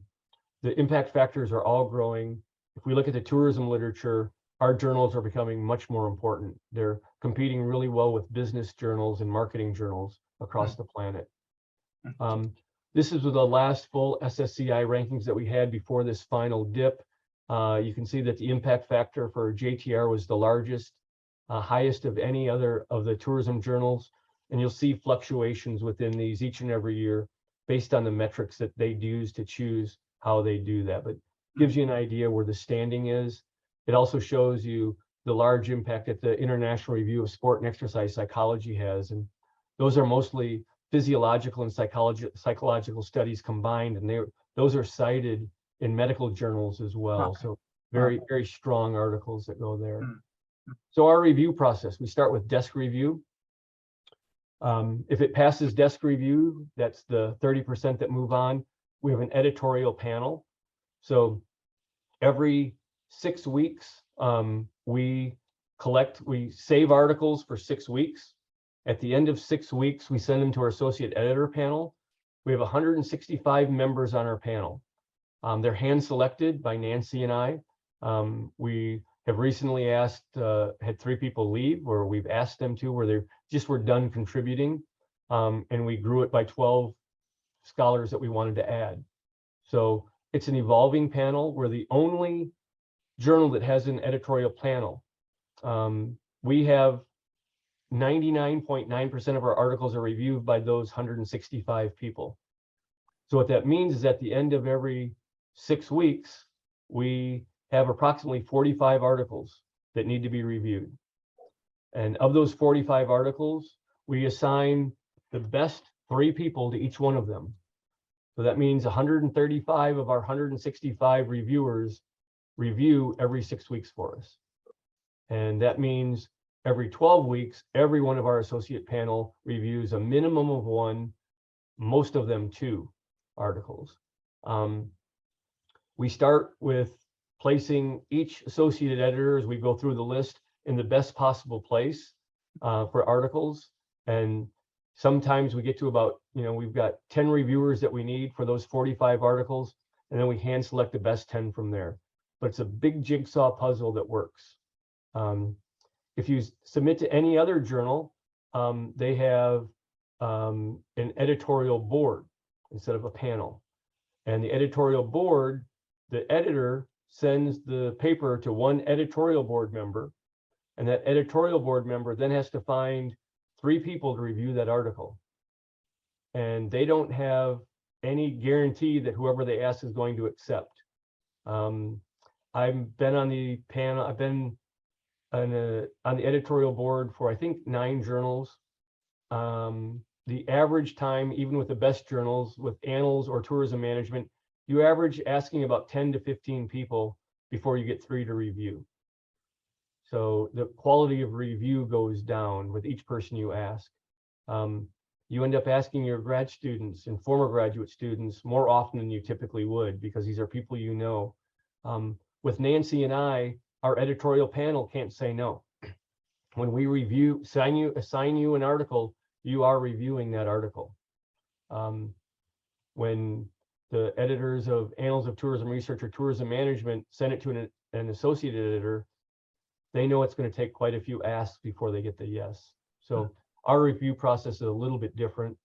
impact factors are all growing. If we look at the tourism literature, our journals are becoming much more important. They're competing really well with business journals and marketing journals across the planet. This is the last full SSCI rankings that we had before this final dip. You can see that the impact factor for JTR was the largest, highest of any other of the tourism journals. And you'll see fluctuations within these each and every year based on the metrics that they use to choose how they do that. But gives you an idea where the standing is. It also shows you the large impact that the International Review of Sport and Exercise Psychology has. And those are mostly physiological and psychological studies combined. And those are cited in medical journals as well. So very, very strong articles that go there. So our review process, we start with desk review. If it passes desk review, that's the 30% that move on. We have an editorial panel. So every 6 weeks, we save articles for 6 weeks. At the end of 6 weeks, we send them to our associate editor panel. We have 165 members on our panel. They're hand selected by Nancy and I. We have recently had 3 people leave where we've asked them to, where they just were done contributing. And we grew it by 12 scholars that we wanted to add. So it's an evolving panel. We're the only journal that has an editorial panel. We have 99.9% of our articles are reviewed by those 165 people. So what that means is at the end of every 6 weeks, we have approximately 45 articles that need to be reviewed. And of those 45 articles, we assign the best 3 people to each one of them. So that means 135 of our 165 reviewers review every 6 weeks for us. And that means every 12 weeks, every one of our associate panel reviews a minimum of 1, most of them 2 articles. We start with placing each associate editor as we go through the list in the best possible place for articles. And sometimes we get to about, we've got 10 reviewers that we need for those 45 articles, and then we hand select the best 10 from there. But it's a big jigsaw puzzle that works. If you submit to any other journal, they have an editorial board instead of a panel. And the editorial board, the editor sends the paper to one editorial board member, and that editorial board member then has to find 3 people to review that article. And they don't have any guarantee that whoever they ask is going to accept. I've been on the panel, I've been on the editorial board for, I think, 9 journals. The average time, even with the best journals, with annals or tourism management, you average asking about 10 to 15 people before you get 3 to review. So the quality of review goes down with each person you ask. You end up asking your grad students and former graduate students more often than you typically would, because these are people you know. With Nancy and I, our editorial panel can't say no. When we review, assign you an article, you are reviewing that article. When the editors of Annals of Tourism Research or Tourism Management send it to an associate editor, they know it's going to take quite a few asks before they get the yes. So our review process is a little bit different.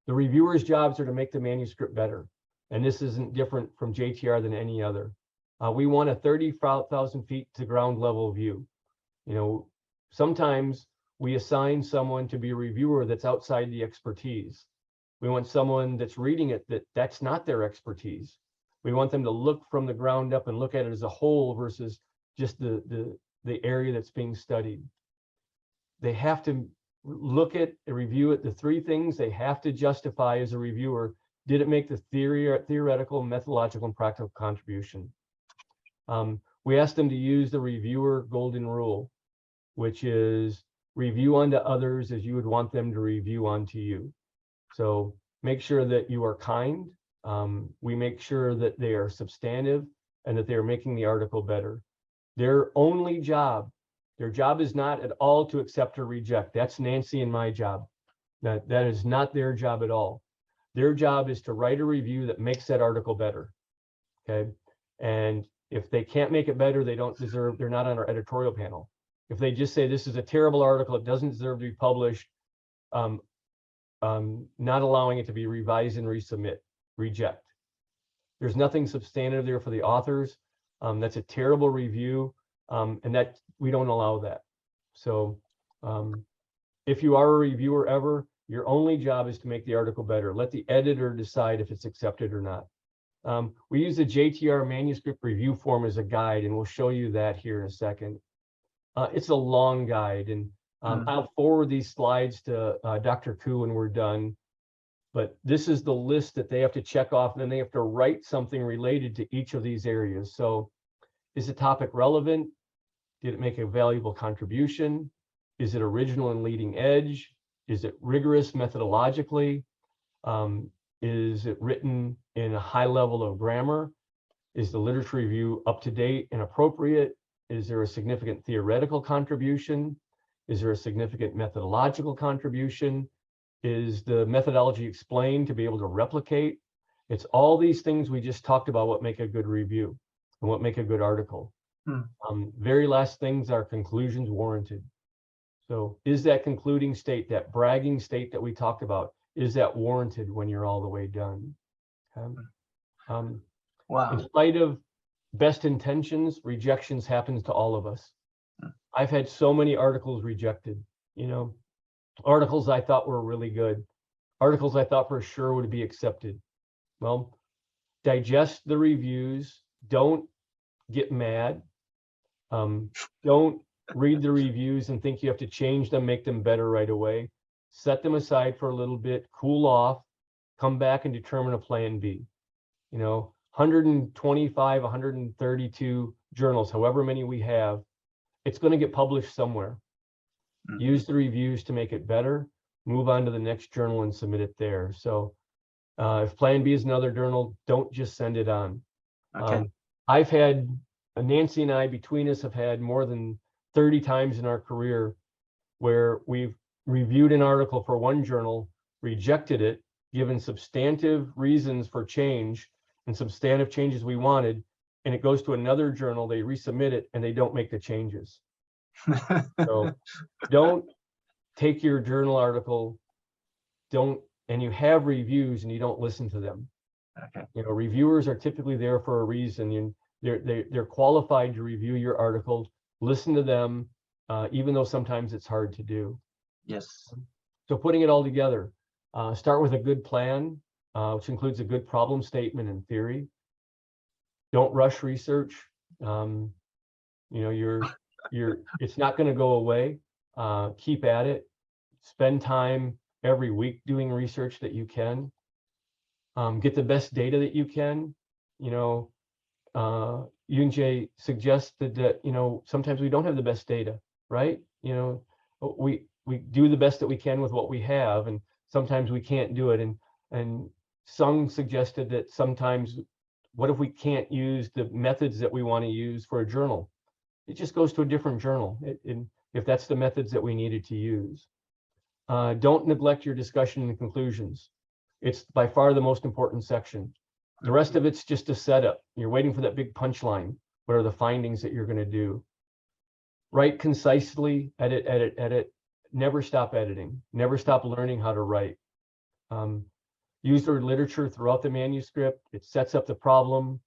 The reviewers' jobs are to make the manuscript better. And this isn't different from JTR than any other. We want a 30,000 feet to ground level view. Sometimes we assign someone to be a reviewer that's outside the expertise. We want someone that's reading it that's not their expertise. We want them to look from the ground up and look at it as a whole versus just the area that's being studied. They have to look at and review it. The 3 things they have to justify as a reviewer: did it make the theoretical, methodological, and practical contribution? We asked them to use the reviewer golden rule, which is review unto others as you would want them to review unto you. So make sure that you are kind. We make sure that they are substantive and that they are making the article better. Their only job, their job is not at all to accept or reject. That's Nancy and my job. That is not their job at all. Their job is to write a review that makes that article better. Okay. And if they can't make it better, they don't deserve, they're not on our editorial panel. If they just say this is a terrible article, it doesn't deserve to be published, not allowing it to be revised and resubmit, reject. There's nothing substantive there for the authors. That's a terrible review, and that we don't allow that. So if you are a reviewer ever, your only job is to make the article better. Let the editor decide if it's accepted or not. We use the JTR manuscript review form as a guide, and we'll show you that here in a second. It's a long guide, and I'll forward these slides to Dr. Khu when we're done. But this is the list that they have to check off, and then they have to write something related to each of these areas. So is the topic relevant? Did it make a valuable contribution? Is it original and leading edge? Is it rigorous methodologically? Is it written in a high level of grammar? Is the literature review up to date and appropriate? Is there a significant theoretical contribution? Is there a significant methodological contribution? Is the methodology explained to be able to replicate? It's all these things we just talked about what make a good review and what make a good article. Very last things are conclusions warranted. So is that concluding state, that bragging state that we talked about, is that warranted when you're all the way done? Wow. In spite of best intentions, rejections happens to all of us. I've had so many articles rejected, you know, articles I thought were really good, articles I thought for sure would be accepted. Well, digest the reviews, don't get mad, don't read the reviews and think you have to change them, make them better right away. Set them aside for a little bit, cool off, come back and determine a plan B. You know, 125, 132 journals, however many we have, it's going to get published somewhere. Use the reviews to make it better, move on to the next journal and submit it there. So if plan B is another journal, don't just send it on. Okay. I've had, Nancy and I between us have had more than 30 times in our career where we've reviewed an article for one journal, rejected it, given substantive reasons for change and substantive changes we wanted, and it goes to another journal, they resubmit it and they don't make the changes. So don't take your journal article, and you have reviews and you don't listen to them. Okay. You know, reviewers are typically there for a reason. They're qualified to review your articles. Listen to them, even though sometimes it's hard to do. Yes. So putting it all together, start with a good plan, which includes a good problem statement and theory. Don't rush research. You know, it's not going to go away. Keep at it. Spend time every week doing research that you can. Get the best data that you can. You know, Yunjae suggested that, you know, sometimes we don't have the best data, right? You know, we do the best that we can with what we have, and sometimes we can't do it. And Sung suggested that sometimes, what if we can't use the methods that we want to use for a journal? It just goes to a different journal, if that's the methods that we needed to use. Don't neglect your discussion and conclusions. It's by far the most important section. The rest of it's just a setup. You're waiting for that big punchline. What are the findings that you're going to do? Write concisely, edit, edit, edit. Never stop editing. Never stop learning how to write. Use the literature throughout the manuscript. It sets up the problem.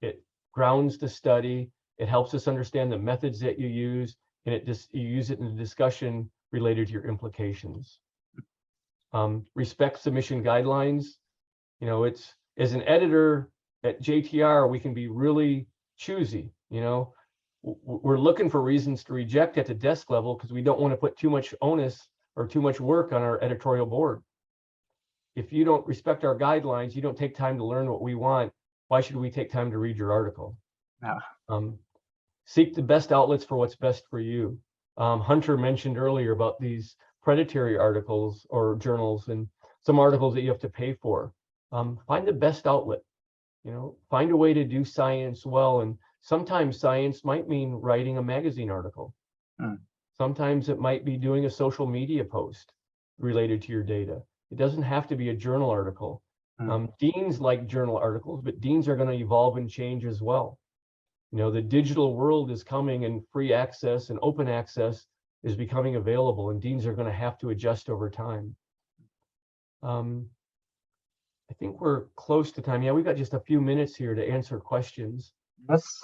It grounds the study. It helps us understand the methods that you use, and you use it in the discussion related to your implications. Respect submission guidelines. You know, it's, as an editor at JTR, we can be really choosy. You know, we're looking for reasons to reject at the desk level because we don't want to put too much onus or too much work on our editorial board. If you don't respect our guidelines, you don't take time to learn what we want, why should we take time to read your article? No. Seek the best outlets for what's best for you. Hunter mentioned earlier about these predatory articles or journals and some articles that you have to pay for. Find the best outlet. You know, find a way to do science well. And sometimes science might mean writing a magazine article. Sometimes it might be doing a social media post related to your data. It doesn't have to be a journal article. Deans like journal articles, but deans are going to evolve and change as well. You know, the digital world is coming, and free access and open access is becoming available, and deans are going to have to adjust over time. I think we're close to time. Yeah, we've got just a few minutes here to answer questions. Yes.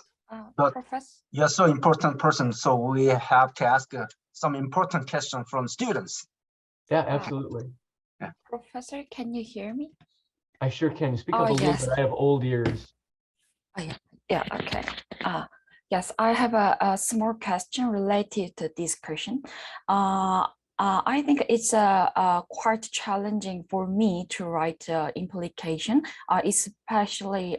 But Professor? you're so important person, so we have to ask some important questions from students. Yeah, absolutely. Professor, can you hear me? I sure can. Speak up a little yes. bit. I have old ears. Yeah, okay. Yes, I have a small question related to this question. I think it's quite challenging for me to write implication, especially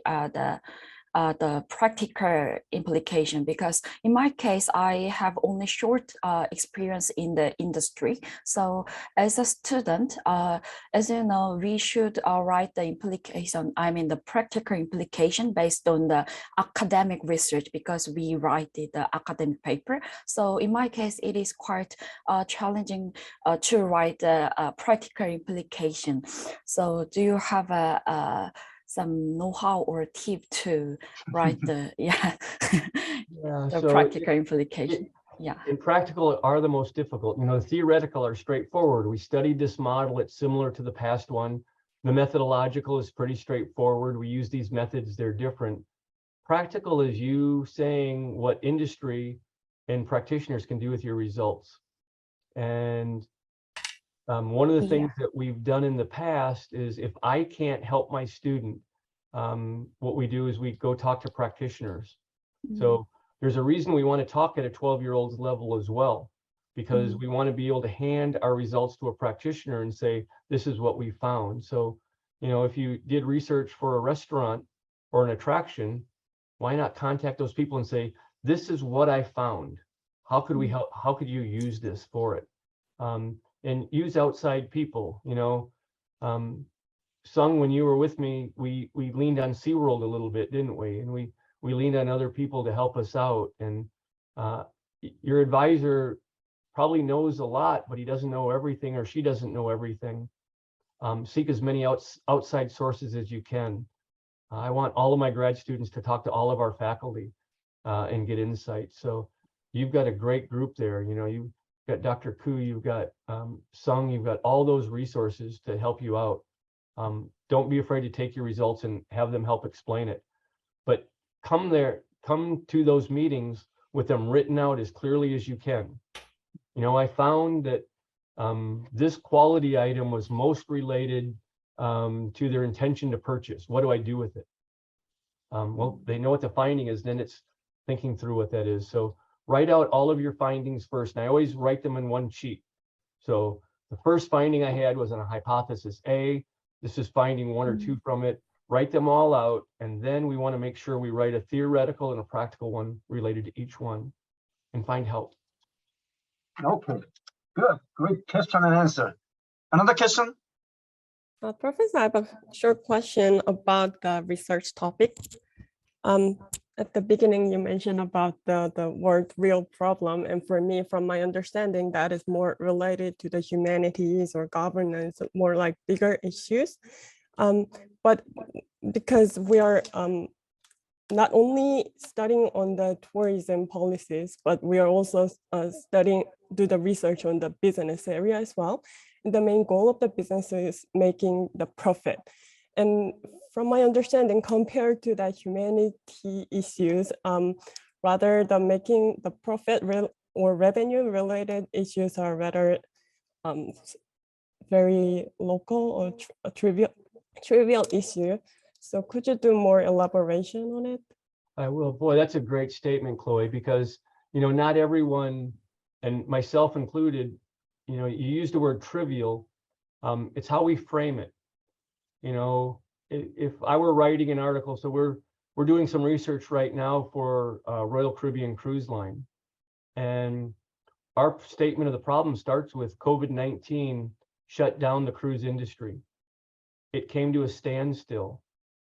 the practical implication, because in my case, I have only short experience in the industry. So as a student, as you know, we should write the implication, I mean the practical implication based on the academic research, because we write the academic paper. So in my case, it is quite challenging to write the practical implication. So do you have some know-how or tip to write the the so practical implication? Yeah. And practical are the most difficult. You know, the theoretical are straightforward. We studied this model. It's similar to the past one. The methodological is pretty straightforward. We use these methods. They're different. Practical is you saying what industry and practitioners can do with your results. And one of the things that we've done in the past is if I can't help my student, what we do is we go talk to practitioners. So there's a reason we want to talk at a 12-year-old's level as well, because we want to be able to hand our results to a practitioner and say, this is what we found. So, you know, if you did research for a restaurant or an attraction, why not contact those people and say, this is what I found. How could we help? How could you use this for it? And use outside people, you know. Sung, when you were with me, we leaned on SeaWorld a little bit, didn't we? And we leaned on other people to help us out. And your advisor probably knows a lot, but he doesn't know everything, or she doesn't know everything. Seek as many outside sources as you can. I want all of my grad students to talk to all of our faculty and get insight. So you've got a great group there. You know, you've got Dr. Koo, you've got Sung, you've got all those resources to help you out. Don't be afraid to take your results and have them help explain it. But come to those meetings with them written out as clearly as you can. You know, I found that this quality item was most related to their intention to purchase. What do I do with it? Well, they know what the finding is, then it's thinking through what that is. So write out all of your findings first. And I always write them in one sheet. So the first finding I had was on a hypothesis A. This is finding 1 or 2 from it. Write them all out. And then we want to make sure we write a theoretical and a practical one related to each one and find help. Okay, good, great question and answer. Another question? Professor, I have a short question about the research topic. At the beginning, you mentioned about the word real problem. And for me, from my understanding, that is more related to the humanities or governance, more like bigger issues. But because we are not only studying on the tourism policies, but we are also do the research on the business area as well. And the main goal of the business is making the profit. And from my understanding, compared to the humanity issues, rather than making the profit or revenue related issues are rather very local or trivial issue. So could you do more elaboration on it? I will. Boy, that's a great statement, Chloe, because, you know, not everyone, and myself included, you know, you use the word trivial. It's how we frame it. You know, if I were writing an article, so we're doing some research right now for Royal Caribbean Cruise Line. And our statement of the problem starts with COVID-19 shut down the cruise industry. It came to a standstill.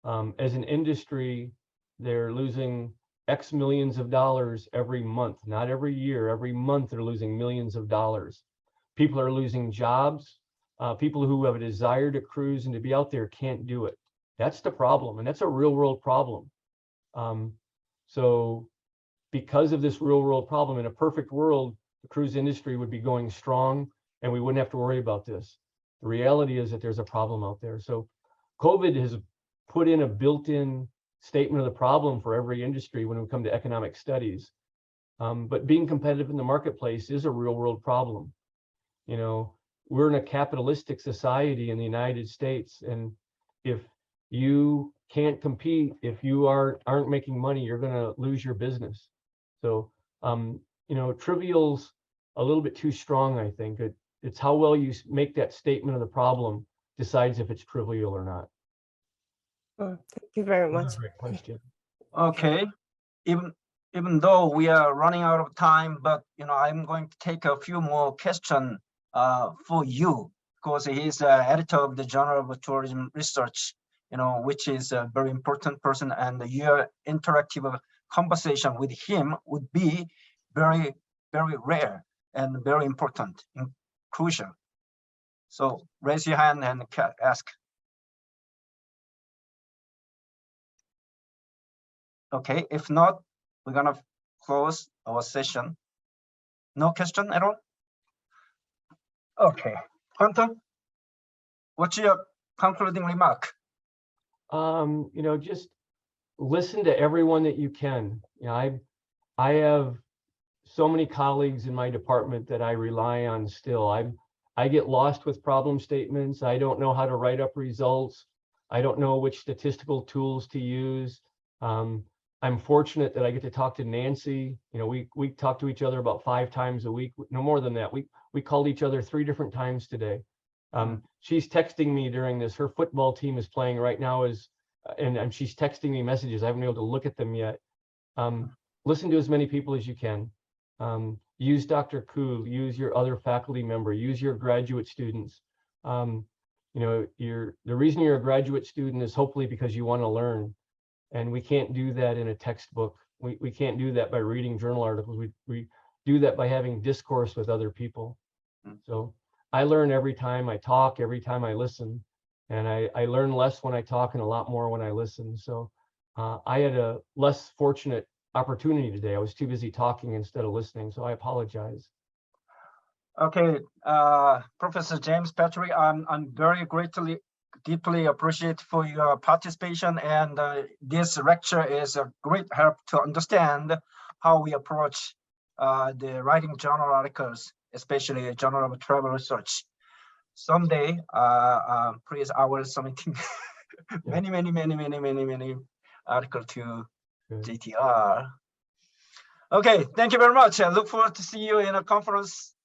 As an industry, they're losing X millions of dollars every month, not every year, every month they're losing millions of dollars. People are losing jobs. People who have a desire to cruise and to be out there can't do it. That's the problem, and that's a real world problem. So because of this real world problem, in a perfect world, the cruise industry would be going strong and we wouldn't have to worry about this. The reality is that there's a problem out there. So COVID has put in a built-in statement of the problem for every industry when we come to economic studies. But being competitive in the marketplace is a real world problem. You know, we're in a capitalistic society in the United States, and if you can't compete, if you aren't making money, you're going to lose your business. So, you know, trivial's a little bit too strong, I think. It's how well you make that statement of the problem decides if it's trivial or not. Oh, thank you very much. Great question. Okay, even though we are running out of time, but you know, I'm going to take a few more questions for you, because he's editor of the Journal of Tourism Research, you know, which is a very important person, and your interactive conversation with him would be very, very rare and very important and crucial. So raise your hand and ask. Okay, if not, we're gonna close our session. No question at all? Okay, Hunter, what's your concluding remark? Just listen to everyone that you can. I have so many colleagues in my department that I rely on still. I get lost with problem statements. I don't know how to write up results. I don't know which statistical tools to use. I'm fortunate that I get to talk to Nancy. We talk to each other about 5 times a week, no more than that. We called each other 3 different times today. She's texting me during this. Her football team is playing right now, and she's texting me messages. I haven't been able to look at them yet. Listen to as many people as you can. Use Dr. Koo, use your other faculty member, use your graduate students. The reason you're a graduate student is hopefully because you want to learn. And we can't do that in a textbook. We can't do that by reading journal articles. We do that by having discourse with other people. So I learn every time I talk, every time I listen. And I learn less when I talk and a lot more when I listen. So I had a less fortunate opportunity today. I was too busy talking instead of listening. So I apologize. Okay, Professor James Petrick, I'm very deeply appreciate for your participation, and this lecture is a great help to understand how we approach the writing journal articles, especially journal of travel research. Someday, please, I will submitting many articles to JTR. Okay, thank you very much. I look forward to see you in a conference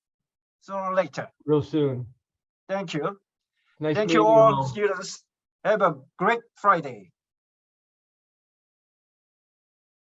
sooner or later. Real soon. Thank you. Nice Thank meeting you you all, all. students. Have a great Friday.